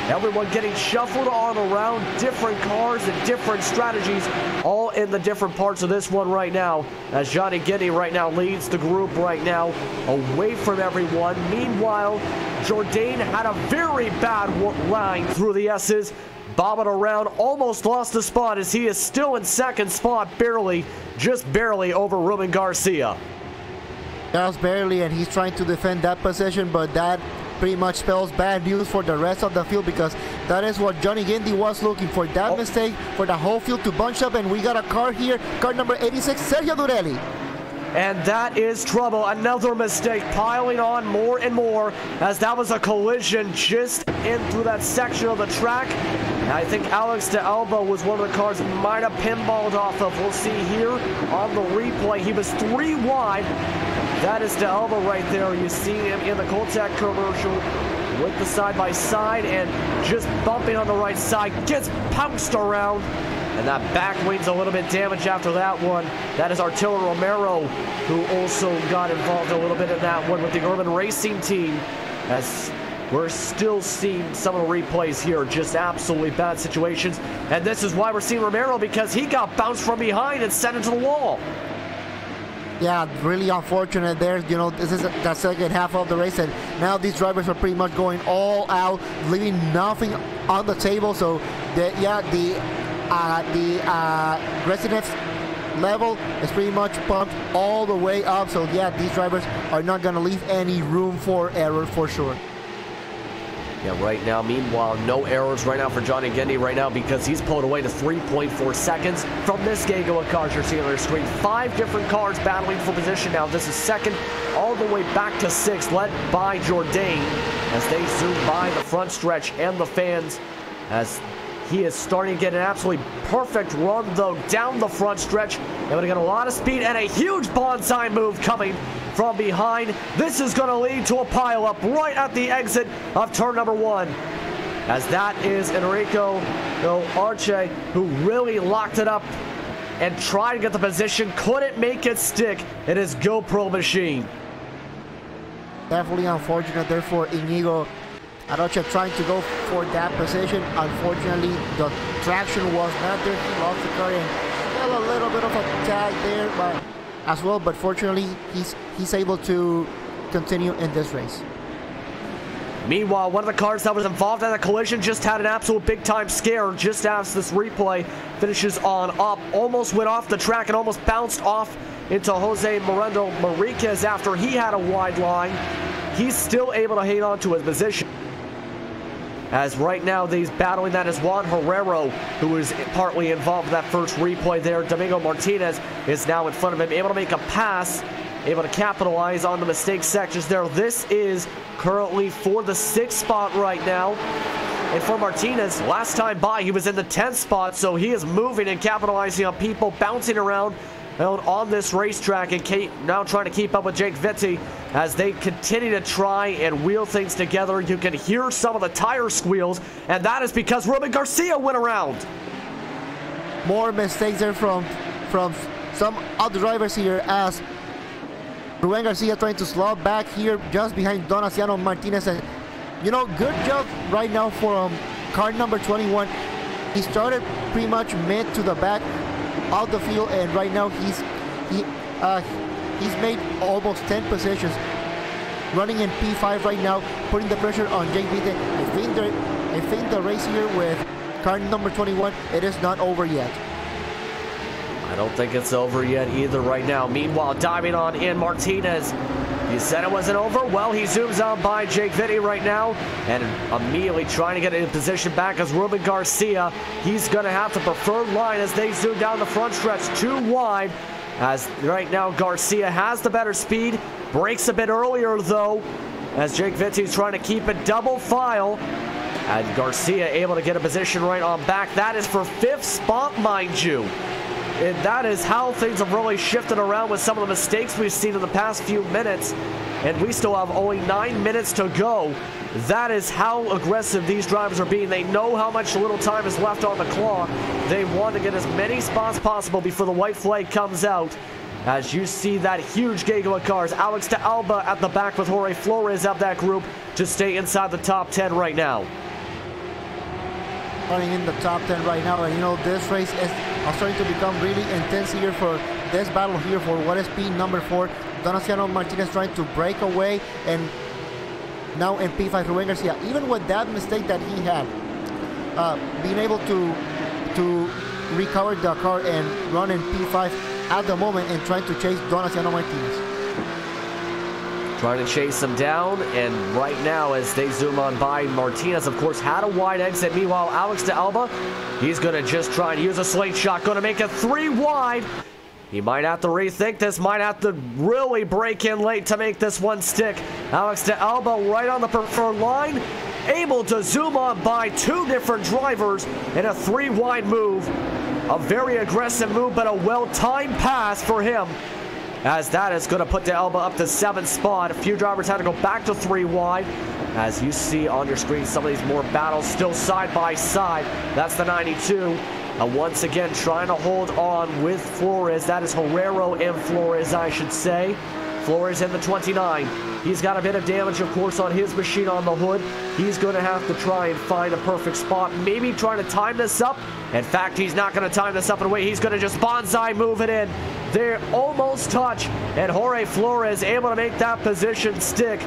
[SPEAKER 1] Everyone getting shuffled on around, different cars and different strategies, all in the different parts of this one right now, as Johnny Guindy right now leads the group right now, away from everyone. Meanwhile, Jourdain had a very bad line through the S's, bobbing around, almost lost the spot as he is still in 2nd spot, barely, just barely over Ruben Garcia.
[SPEAKER 2] Just barely, and he's trying to defend that position, but that pretty much spells bad news for the rest of the field, because that is what Johnny Guindy was looking for, that mistake for the whole field to bunch up. And we got a car here, car number 86, Sergio Durelli.
[SPEAKER 1] And that is trouble. Another mistake piling on more and more, as that was a collision just in through that section of the track. And I think Alex de Alba was one of the cars that might have pinballed off of. We'll see here on the replay. He was 3 wide. That is de Alba right there. You see him in the Kultec commercial with the side-by-side and just bumping on the right side. Gets pounced around. And that back wing's a little bit damaged after that one. That is Arturo Romero, who also got involved a little bit in that one with the Urban Racing team. As we're still seeing some of the replays here, just absolutely bad situations. And this is why we're seeing Romero, because he got bounced from behind and sent into the wall.
[SPEAKER 2] Yeah, really unfortunate there. You know, this is the second half of the race, and now these drivers are pretty much going all out, leaving nothing on the table. So, the residence level is pretty much pumped all the way up. So, yeah, these drivers are not going to leave any room for error for sure.
[SPEAKER 1] Yeah, right now, meanwhile, no errors right now for Johnny Guindy right now, because he's pulled away to 3.4 seconds from this gaggle of cars you're seeing on your screen. 5 different cars battling for position now. This is 2nd all the way back to 6th, led by Jourdain as they zoom by the front stretch and the fans, as he is starting to get an absolutely perfect run, though, down the front stretch. They're going to get a lot of speed and a huge bonsai move coming from behind. This is going to lead to a pileup right at the exit of turn number 1. As that is Enrico Arce, who really locked it up and tried to get the position, couldn't make it stick in his GoPro machine.
[SPEAKER 2] Definitely unfortunate there for Inigo Arocha trying to go for that position. Unfortunately, the traction was not there. He lost the car and got a little bit of a tag there, but as well. But fortunately, he's able to continue in this race.
[SPEAKER 1] Meanwhile, one of the cars that was involved in the collision just had an absolute big-time scare just as this replay finishes on up. Almost went off the track and almost bounced off into Jose Moreno Mariquez after he had a wide line. He's still able to hang on to his position. As right now, he's battling that is Juan Herrero, who is partly involved in that first replay there. Domingo Martinez is now in front of him, able to make a pass, able to capitalize on the mistake sections there. This is currently for the 6th spot right now. And for Martinez, last time by, he was in the 10th spot, so he is moving and capitalizing on people bouncing around on this racetrack and now trying to keep up with Jake Vitti as they continue to try and wheel things together. You can hear some of the tire squeals, and that is because Ruben Garcia went around.
[SPEAKER 2] More mistakes there from some other drivers here, as Ruben Garcia trying to slow back here just behind Donaciano Martinez. And you know, good job right now for car number 21. He started pretty much mid to the back out the field, and right now he's made almost 10 positions, running in P5 right now, putting the pressure on Jake Vitti. I think the race here with car number 21, it is not over yet.
[SPEAKER 1] I don't think it's over yet either right now. Meanwhile, diving on in Martinez. You said it wasn't over? Well, he zooms on by Jake Vitti right now and immediately trying to get in position back as Ruben Garcia. He's going to have the preferred line as they zoom down the front stretch too wide. As right now Garcia has the better speed. Breaks a bit earlier though as Jake Vitti's trying to keep it double file. And Garcia able to get a position right on back. That is for 5th spot, mind you. And that is how things have really shifted around with some of the mistakes we've seen in the past few minutes. And we still have only 9 minutes to go. That is how aggressive these drivers are being. They know how much little time is left on the clock. They want to get as many spots possible before the white flag comes out. As you see that huge gaggle of cars. Alex de Alba at the back with Jorge Flores of that group to stay inside the top 10 right now.
[SPEAKER 2] Running in the top 10 right now, and you know, this race is starting to become really intense here for this battle here for what is P number 4. Donaciano Martinez trying to break away, and now in P5 Ruben Garcia, even with that mistake that he had, being able to recover the car and run in P5 at the moment and trying to chase Donaciano Martinez.
[SPEAKER 1] Trying to chase him down, and right now as they zoom on by, Martinez of course had a wide exit. Meanwhile, Alex de Alba, he's going to just try and use a slingshot, going to make it 3 wide. He might have to rethink this, might have to really break in late to make this one stick. Alex de Alba right on the preferred line, able to zoom on by 2 different drivers in a 3 wide move. A very aggressive move, but a well-timed pass for him, as that is going to put de Alba up to 7th spot. A few drivers had to go back to 3 wide. As you see on your screen, some of these more battles still side by side. That's the 92. Once again, trying to hold on with Flores. That is Herrero and Flores, I should say. Flores in the 29. He's got a bit of damage, of course, on his machine on the hood. He's going to have to try and find a perfect spot. Maybe trying to time this up. In fact, he's not going to time this up in a way. He's going to just bonsai move it in. They're almost touch, and Jorge Flores able to make that position stick.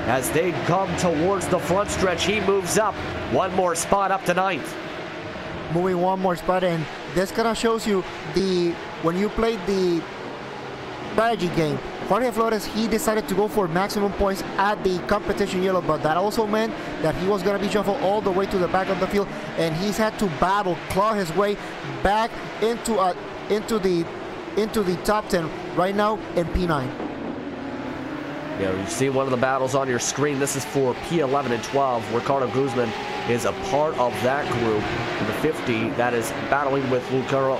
[SPEAKER 1] As they come towards the front stretch, he moves up 1 more spot up to 9th.
[SPEAKER 2] Moving 1 more spot, and this kind of shows you when you played the strategy game. Jorge Flores, he decided to go for maximum points at the competition yellow, but that also meant that he was going to be shuffled all the way to the back of the field, and he's had to claw his way back into the top 10 right now in P9.
[SPEAKER 1] Yeah, you see one of the battles on your screen. This is for P11 and 12. Ricardo Guzman is a part of that group. In the 50, that is battling with Lucero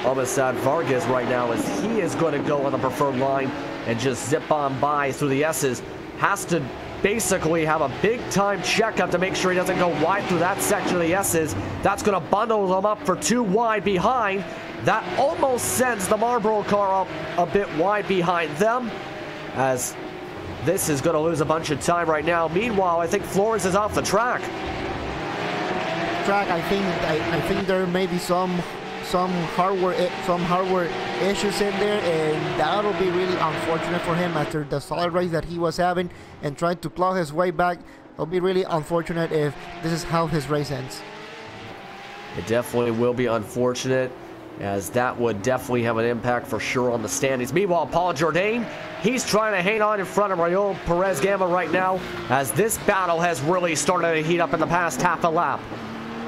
[SPEAKER 1] Almazad Vargas right now, as he is going to go on the preferred line and just zip on by through the S's. Has to basically have a big-time checkup to make sure he doesn't go wide through that section of the S's. That's going to bundle them up for 2 wide behind. That almost sends the Marlboro car up a bit wide behind them, as this is going to lose a bunch of time right now. Meanwhile, I think Flores is off the track.
[SPEAKER 2] I think there may be some some hardware issues in there, and that'll be really unfortunate for him after the solid race that he was having and trying to claw his way back. It'll be really unfortunate if this is how his race ends.
[SPEAKER 1] It definitely will be unfortunate, as that would definitely have an impact for sure on the standings. Meanwhile, Paul Jourdain, he's trying to hang on in front of Raul Perez Gama right now, as this battle has really started to heat up in the past half a lap.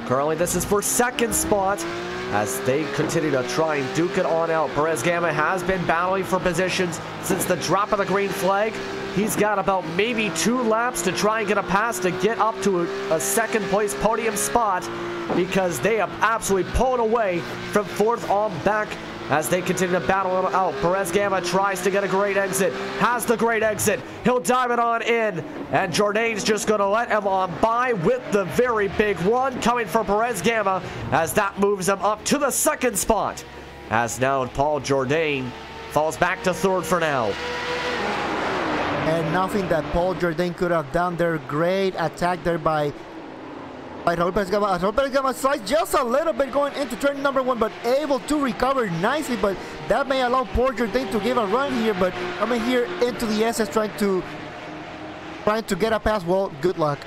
[SPEAKER 1] Currently, this is for second spot, as they continue to try and duke it on out. Perez Gama has been battling for positions since the drop of the green flag. He's got about maybe 2 laps to try and get a pass to get up to a second place podium spot, because they have absolutely pulled away from 4th on back as they continue to battle it out. Perez Gama tries to get a great exit, has the great exit. He'll dive it on in, and Jourdain's just going to let him on by with the very big run coming from Perez Gama, as that moves him up to the second spot. As now Paul Jourdain falls back to 3rd for now.
[SPEAKER 2] And nothing that Paul Jourdain could have done there. Great attack there by Raul Perez Gama. Raul Perez Gama slides just a little bit going into turn number 1, but able to recover nicely. But that may allow Paul Jourdain to give a run here. But coming here into the SS, trying to get a pass. Well, good luck.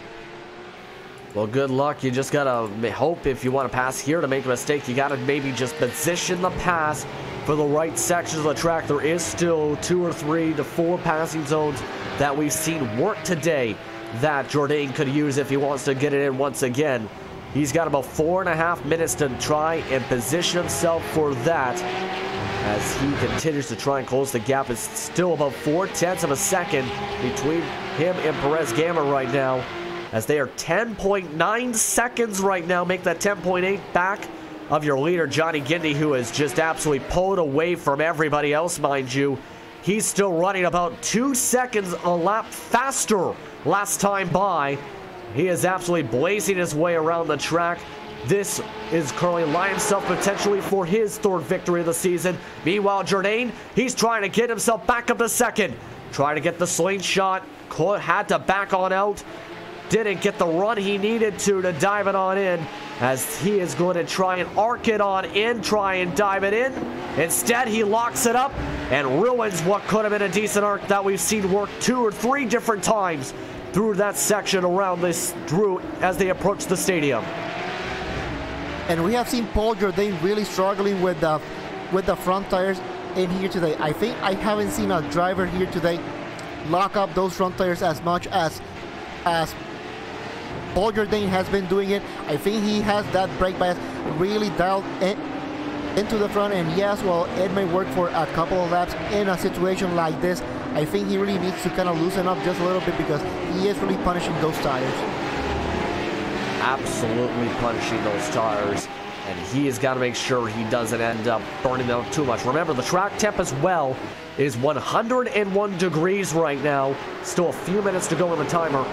[SPEAKER 1] Well, good luck. You just gotta hope, if you want to pass here, to make a mistake, you gotta maybe just position the pass for the right sections of the track. There is still 2 or 3 to 4 passing zones that we've seen work today that Jourdain could use if he wants to get it in once again. He's got about 4.5 minutes to try and position himself for that, as he continues to try and close the gap. It's still about 0.4 of a second between him and Perez Gama right now, as they are 10.9 seconds right now. Make that 10.8 back of your leader, Johnny Gindy, who is just absolutely pulled away from everybody else, mind you. He's still running about 2 seconds a lap faster last time by. He is absolutely blazing his way around the track. This is currently lining himself potentially for his 3rd victory of the season. Meanwhile, Jourdain, he's trying to get himself back up to 2nd. Trying to get the slingshot. Had to back on out. Didn't get the run he needed to dive it on in, as he is going to try and arc it on in, try and dive it in. Instead, he locks it up and ruins what could have been a decent arc that we've seen work 2 or 3 different times through that section around this route as they approach the stadium.
[SPEAKER 2] And we have seen Paul Jourdain really struggling with the front tires in here today. I think I haven't seen a driver here today lock up those front tires as much as Paul Jourdain has been doing it. I think he has that brake bias really dialed into the front, and yes, well, it may work for a couple of laps in a situation like this. I think he really needs to kind of loosen up just a little bit, because he is really punishing those tires.
[SPEAKER 1] Absolutely punishing those tires, and he has got to make sure he doesn't end up burning them up too much. Remember, the track temp as well is 101 degrees right now. Still a few minutes to go in the timer,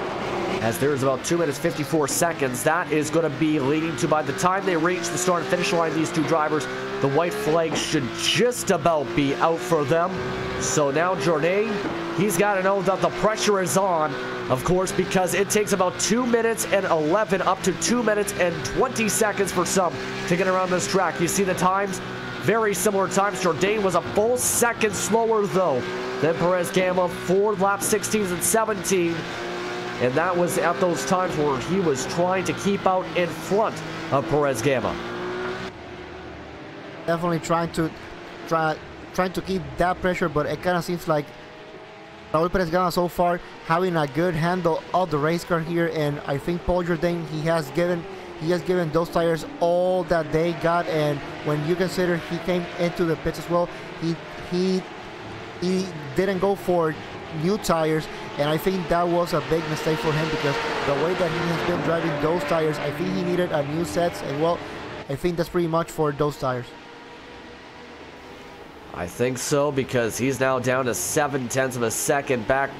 [SPEAKER 1] as there's about 2 minutes 54 seconds. That is going to be leading to, by the time they reach the start and finish line, these 2 drivers, the white flag should just about be out for them. So now Jourdain, he's got to know that the pressure is on, of course, because it takes about 2 minutes and 11 up to 2 minutes and 20 seconds for some to get around this track. You see the times, very similar times. Jourdain was a full second slower though than Perez Gama for lap 16s and 17. And that was at those times where he was trying to keep out in front of Perez Gama.
[SPEAKER 2] Definitely trying to keep that pressure, but it kind of seems like Raul Perez Gama so far having a good handle of the race car here, and I think Paul Jourdain, he has given those tires all that they got. And when you consider he came into the pits as well, he didn't go for new tires, and I think that was a big mistake for him, because the way that he has been driving those tires, I think he needed a new sets, and well, I think that's pretty much for those tires.
[SPEAKER 1] I think so, because he's now down to 0.7 of a second back,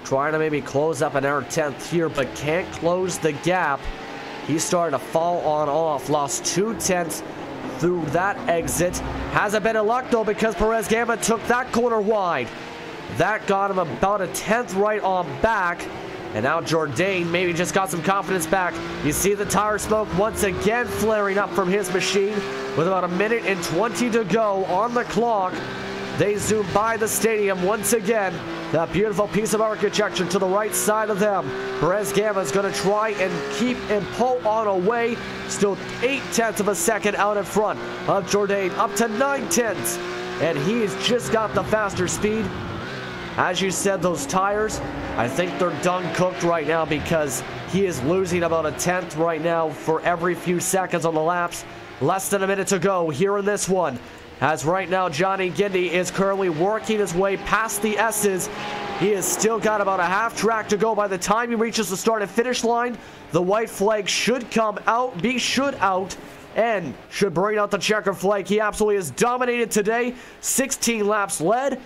[SPEAKER 1] trying to maybe close up an hour 10th here, but can't close the gap. He's starting to fall on off, lost 0.2 through that exit. Hasn't been in luck though, because Perez Gama took that corner wide. That got him about a 10th right on back, And now Jourdain maybe just got some confidence back. You see the tire smoke once again flaring up from his machine with about 1:20 to go on the clock. They zoom by the stadium once again. That beautiful piece of architecture to the right side of them. Perez Gama is going to try and keep and pull on away. Still 0.8 of a second out in front of Jourdain, up to 0.9. And he's just got the faster speed. As you said, those tires, I think they're done cooked right now because he is losing about 1/10 right now for every few seconds on the laps. Less than a minute to go here in this one. As right now, Johnny Guindy is currently working his way past the S's. He has still got about a half track to go by the time he reaches the start and finish line. The white flag should come out, should out, and should bring out the checker flag. He absolutely has dominated today. 16 laps led.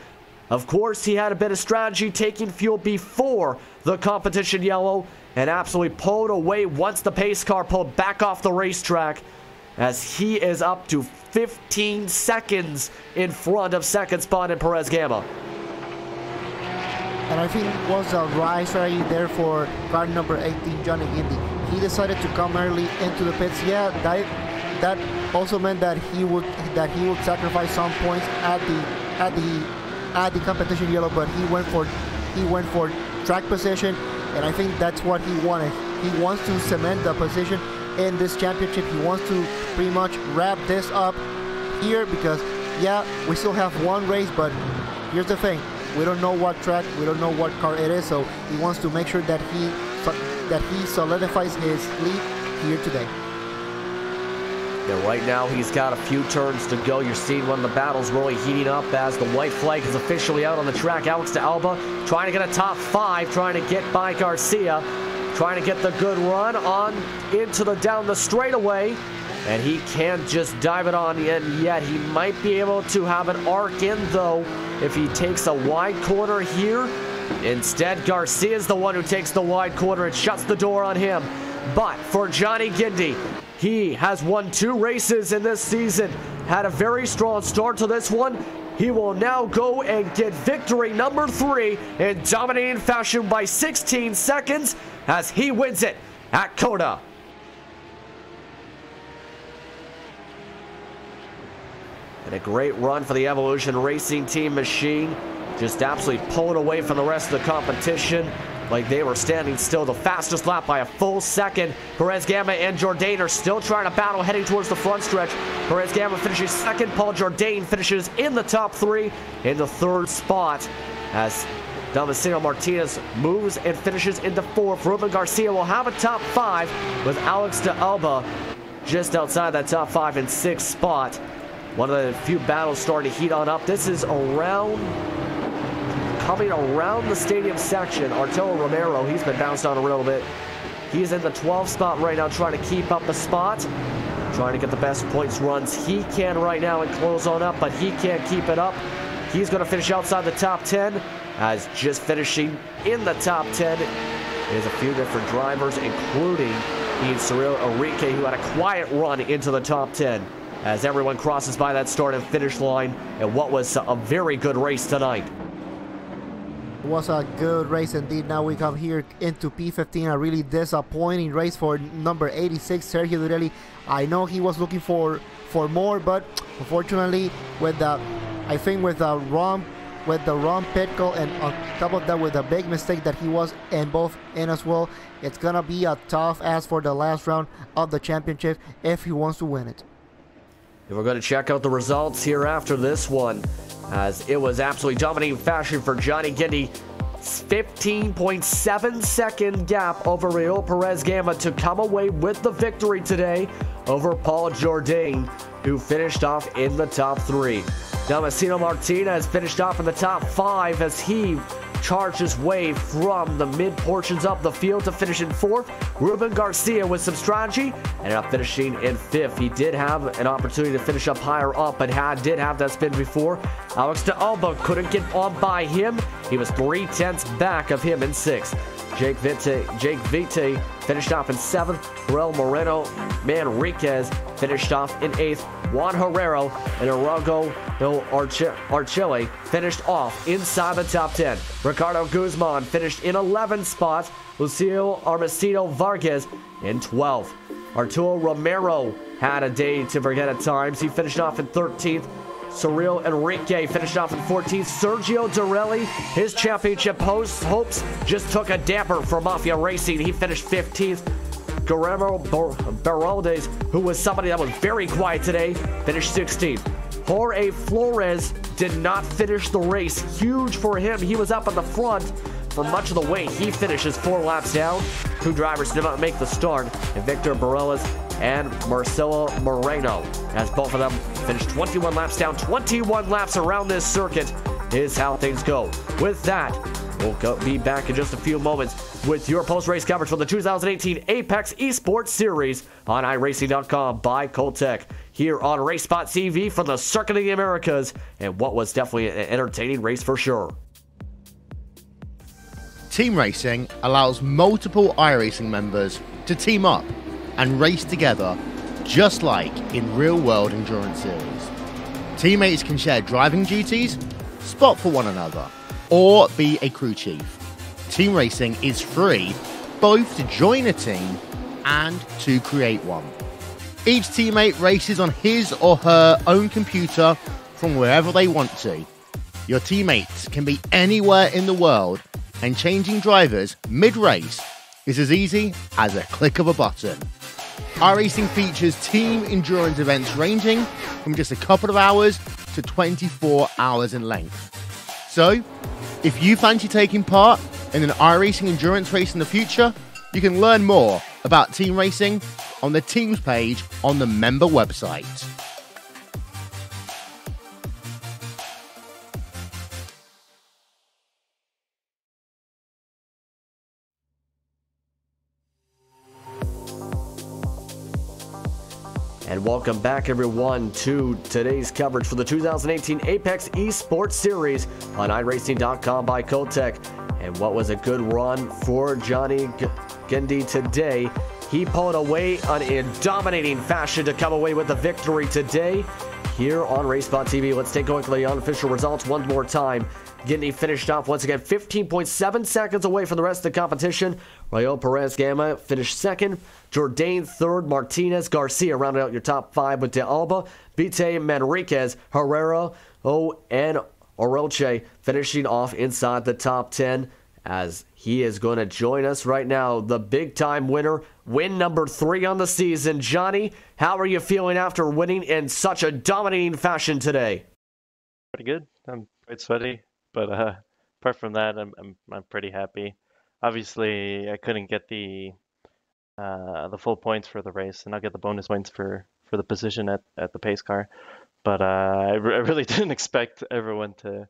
[SPEAKER 1] Of course, he had a bit of strategy taking fuel before the competition yellow and absolutely pulled away once the pace car pulled back off the racetrack, as he is up to 15 seconds in front of second spot in Perez Gama.
[SPEAKER 2] And I think it was a right strategy there for car number 18, Johnny Guindy. He decided to come early into the pits. Yeah, that also meant that he would sacrifice some points at the competition yellow, but he went for track position, and I think that's what he wanted. He wants to cement the position in this championship. He wants to pretty much wrap this up here because, yeah, we still have one race, but here's the thing. We don't know what track, we don't know what car it is, so he wants to make sure that he solidifies his lead here today.
[SPEAKER 1] Yeah, right now he's got a few turns to go. You're seeing one of the battles really heating up as the white flag is officially out on the track. Alex de Alba trying to get a top 5, trying to get by Garcia. Trying to get the good run on into down the straightaway, and he can't just dive it on in yet. He might be able to have an arc in though if he takes a wide corner here. Instead, Garcia is the one who takes the wide corner and shuts the door on him. But for Johnny Guindy, he has won 2 races in this season, had a very strong start to this one. He will now go and get victory number 3 in dominating fashion by 16 seconds as he wins it at COTA. And a great run for the Evolution Racing Team machine. Just absolutely pulling away from the rest of the competition like they were standing still. The fastest lap by a full second. Perez Gama and Jourdain are still trying to battle heading towards the front stretch. Perez Gama finishes second. Paul Jourdain finishes in the top 3 in the 3rd spot as Damasceno Martinez moves and finishes into 4th. Ruben Garcia will have a top 5 with Alex de Alba just outside that top 5 in 6th spot. One of the few battles starting to heat on up. This is coming around the stadium section. Arturo Romero, he's been bounced on a little bit. He's in the 12th spot right now, trying to keep up the spot. Trying to get the best points runs he can right now and close on up, but he can't keep it up. He's going to finish outside the top 10, as just finishing in the top 10 is a few different drivers, including Ian Cyril Enrique, who had a quiet run into the top 10. As everyone crosses by that start and finish line, and what was a very good race tonight.
[SPEAKER 2] It was a good race indeed. Now we come here into P15, a really disappointing race for number 86, Sergio Durelli. I know he was looking for more, but unfortunately, with the wrong pit call, and on top of that, with a big mistake that he was in as well, it's gonna be a tough ask for the last round of the championship if he wants to win it.
[SPEAKER 1] And we're going to check out the results here after this one, as it was absolutely dominating fashion for Johnny Guindy. 15.7 second gap over Raul Perez Gama to come away with the victory today over Paul Jourdain, who finished off in the top 3. Damasceno Martinez finished off in the top 5 as he charged his way from the mid portions of the field to finish in 4th. Ruben Garcia with some strategy ended up finishing in 5th. He did have an opportunity to finish up higher up, but did have that spin before. Alex de Alba couldn't get on by him. He was 3/10 back of him in 6th. Jake Vite finished off in 7th. Raul Moreno Manriquez finished off in 8th. Juan Herrero and Arago Archile finished off inside the top 10. Ricardo Guzman finished in 11th spot. Lucio Armacito Vargas in 12th. Arturo Romero had a day to forget at times. He finished off in 13th. Cyril Enrique finished off in 14th. Sergio Dorelli, his championship hopes just took a damper for Mafia Racing. He finished 15th. Guillermo Baraldes, who was somebody that was very quiet today, finished 16th. Jorge Flores did not finish the race. Huge for him. He was up at the front for much of the way. He finishes 4 laps down. 2 drivers did not make the start, and Victor Bareilles and Marcelo Moreno, as both of them finished 21 laps down. 21 laps around this circuit is how things go. With that, we'll be back in just a few moments with your post-race coverage for the 2018 Apex Esports Series on iRacing.com by Kultec, here on RaceSpotTV for the Circuit of the Americas, and what was definitely an entertaining race for sure.
[SPEAKER 7] Team racing allows multiple iRacing members to team up and race together, just like in real-world endurance series. Teammates can share driving duties, spot for one another, or be a crew chief. Team racing is free, both to join a team and to create one. Each teammate races on his or her own computer from wherever they want to. Your teammates can be anywhere in the world, and changing drivers mid-race is as easy as a click of a button. iRacing features team endurance events ranging from just a couple of hours to 24 hours in length. So, if you fancy taking part in an iRacing endurance race in the future, you can learn more about team racing on the teams page on the member website.
[SPEAKER 1] And welcome back, everyone, to today's coverage for the 2018 Apex Esports Series on iRacing.com by Kultec. And what was a good run for Johnny Gundy today. He pulled away in dominating fashion to come away with the victory today here on RaceSpotTV. Let's take a look at the unofficial results one more time. Gindy finished off once again 15.7 seconds away from the rest of the competition. Rayo Perez Gama finished second. Jourdain third. Martinez Garcia rounded out your top 5 with De Alba, Vite, Manriquez, Herrera, and Oroche finishing off inside the top 10, as he is going to join us right now. The big time winner, win number 3 on the season. Johnny, how are you feeling after winning in such a dominating fashion today?
[SPEAKER 8] Pretty good. I'm quite sweaty. But apart from that, I'm pretty happy. Obviously, I couldn't get the full points for the race, and I'll get the bonus points for the position at the pace car. But I really didn't expect everyone to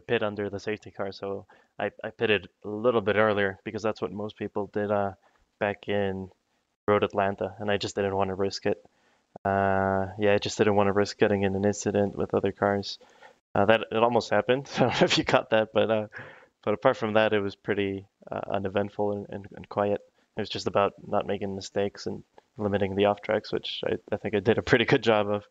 [SPEAKER 8] pit under the safety car, so I pitted a little bit earlier because that's what most people did back in Road Atlanta, and I just didn't want to risk it. I just didn't want to risk getting in an incident with other cars. That it almost happened. I don't know if you caught that, but apart from that, it was pretty uneventful and quiet. It was just about not making mistakes and limiting the off tracks, which I think I did a pretty good job of.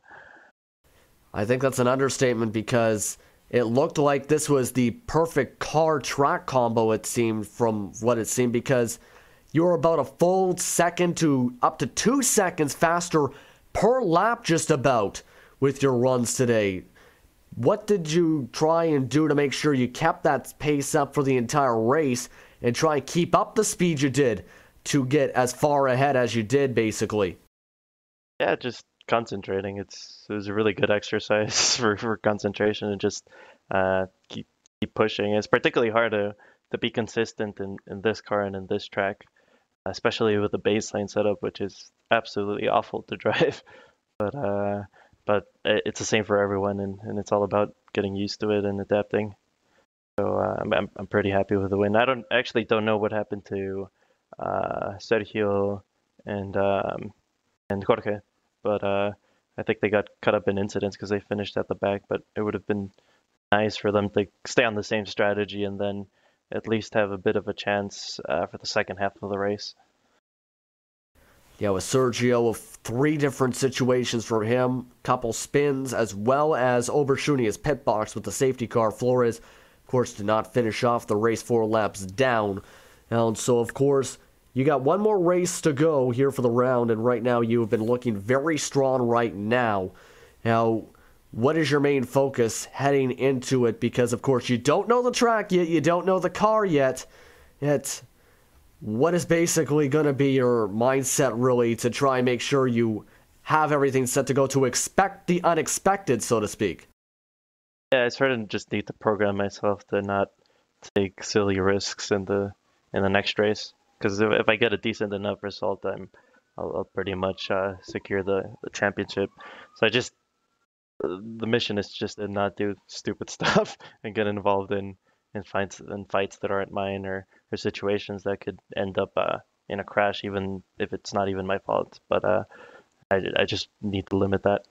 [SPEAKER 1] I think that's an understatement, because it looked like this was the perfect car track combo, it seemed, from what it seemed, because you were about a full second to up to 2 seconds faster per lap just about with your runs today. What did you try and do to make sure you kept that pace up for the entire race and try and keep up the speed you did to get as far ahead as you did, basically?
[SPEAKER 8] Yeah, just concentrating. It was a really good exercise for concentration and just keep pushing. It's particularly hard to be consistent in this car and in this track, especially with the baseline setup, which is absolutely awful to drive. But it's the same for everyone, and it's all about getting used to it and adapting. So I'm pretty happy with the win. I actually don't know what happened to Sergio and Jorge, but I think they got caught up in incidents because they finished at the back. But it would have been nice for them to stay on the same strategy and then at least have a bit of a chance for the second half of the race.
[SPEAKER 1] Yeah, with Sergio, of 3 different situations for him, couple spins, as well as overshooting his pit box with the safety car. Flores, of course, did not finish off the race 4 laps down. And so, of course, you got one more race to go here for the round, and right now you have been looking very strong right now. Now, what is your main focus heading into it? Because, of course, you don't know the track yet, you don't know the car yet. What is basically going to be your mindset, really, to try and make sure you have everything set to go to expect the unexpected, so to speak?
[SPEAKER 8] Yeah, I sort of just need to program myself to not take silly risks in the next race. Because if I get a decent enough result, I'll pretty much secure the championship. So the mission is just to not do stupid stuff and get involved in fights that aren't mine, or situations that could end up in a crash, even if it's not even my fault. But I just need to limit that.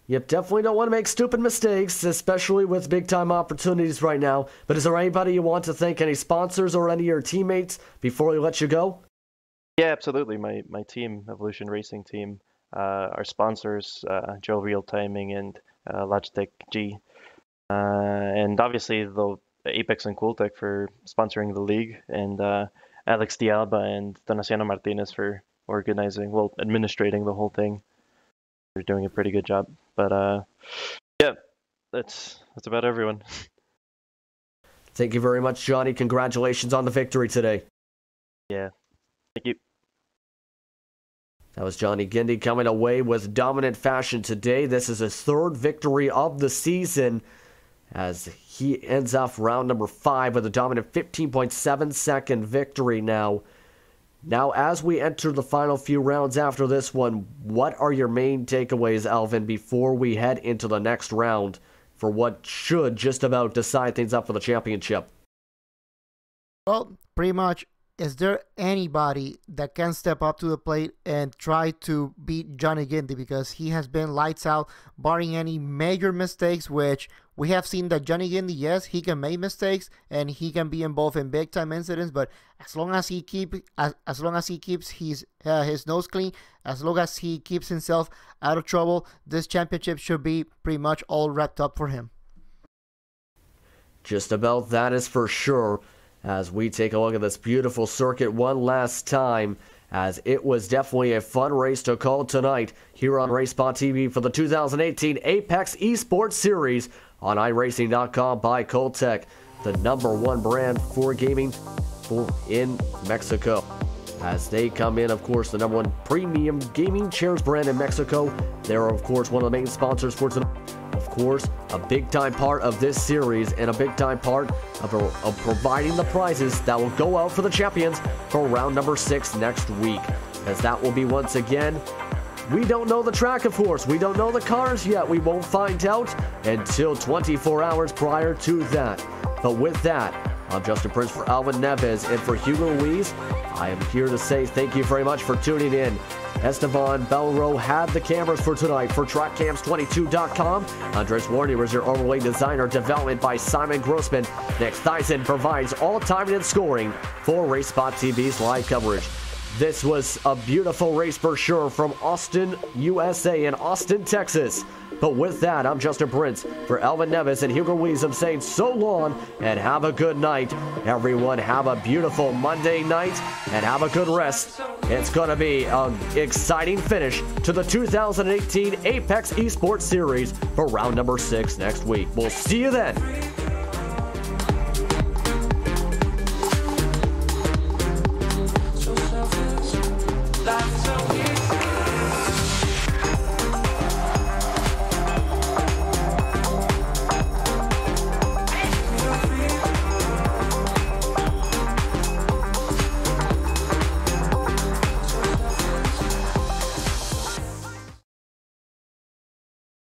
[SPEAKER 1] Yep, definitely don't want to make stupid mistakes, especially with big-time opportunities right now. But is there anybody you want to thank, any sponsors or any of your teammates before we let you go?
[SPEAKER 8] Yeah, absolutely. My team, Evolution Racing Team, our sponsors, Jovial Timing and Logitech G. And obviously the Apex and Kultec for sponsoring the league, and Alex Dialba and Donaciano Martinez for administrating the whole thing. They're doing a pretty good job. But yeah, that's about everyone.
[SPEAKER 1] Thank you very much, Johnny. Congratulations on the victory today.
[SPEAKER 8] Yeah, thank you.
[SPEAKER 1] That was Johnny Guindy coming away with dominant fashion today. This is his 3rd victory of the season, as he ends off round number 5 with a dominant 15.7-second victory now. Now, as we enter the final few rounds after this one, what are your main takeaways, Alvin, before we head into the next round for what should just about decide things up for the championship?
[SPEAKER 2] Well, pretty much, is there anybody that can step up to the plate and try to beat Johnny Guindy? Because he has been lights out, barring any major mistakes, which we have seen that Johnny Guindy, yes, he can make mistakes and he can be involved in big time incidents, but as long as he keeps his nose clean, as long as he keeps himself out of trouble, this championship should be pretty much all wrapped up for him.
[SPEAKER 1] Just about that is for sure. As we take a look at this beautiful circuit one last time, as it was definitely a fun race to call tonight here on RaceSpotTV for the 2018 Apex Esports Series on iRacing.com by Kultec, the #1 brand for gaming in Mexico. As they come in, of course, the #1 premium gaming chairs brand in Mexico. They're, of course, one of the main sponsors for tonight. Of course, a big-time part of this series and a big-time part of providing the prizes that will go out for the champions for round number 6 next week. As that will be, once again, we don't know the track, of course. We don't know the cars yet. We won't find out until 24 hours prior to that. But with that, I'm Justin Prince for Alvin Neves, and for Hugo Luis, I am here to say thank you very much for tuning in. Esteban Belro had the cameras for tonight for TrackCams22.com. Andres Warner was your overlay designer, development by Simon Grossman. Nick Thyssen provides all timing and scoring for RaceSpotTV's live coverage. This was a beautiful race for sure from Austin, USA and Austin, Texas. But with that, I'm Justin Prince for Alvin Neves and Hugo Luis. I'm saying so long and have a good night. Everyone have a beautiful Monday night and have a good rest. It's going to be an exciting finish to the 2018 Apex Esports Series for round number 6 next week. We'll see you then.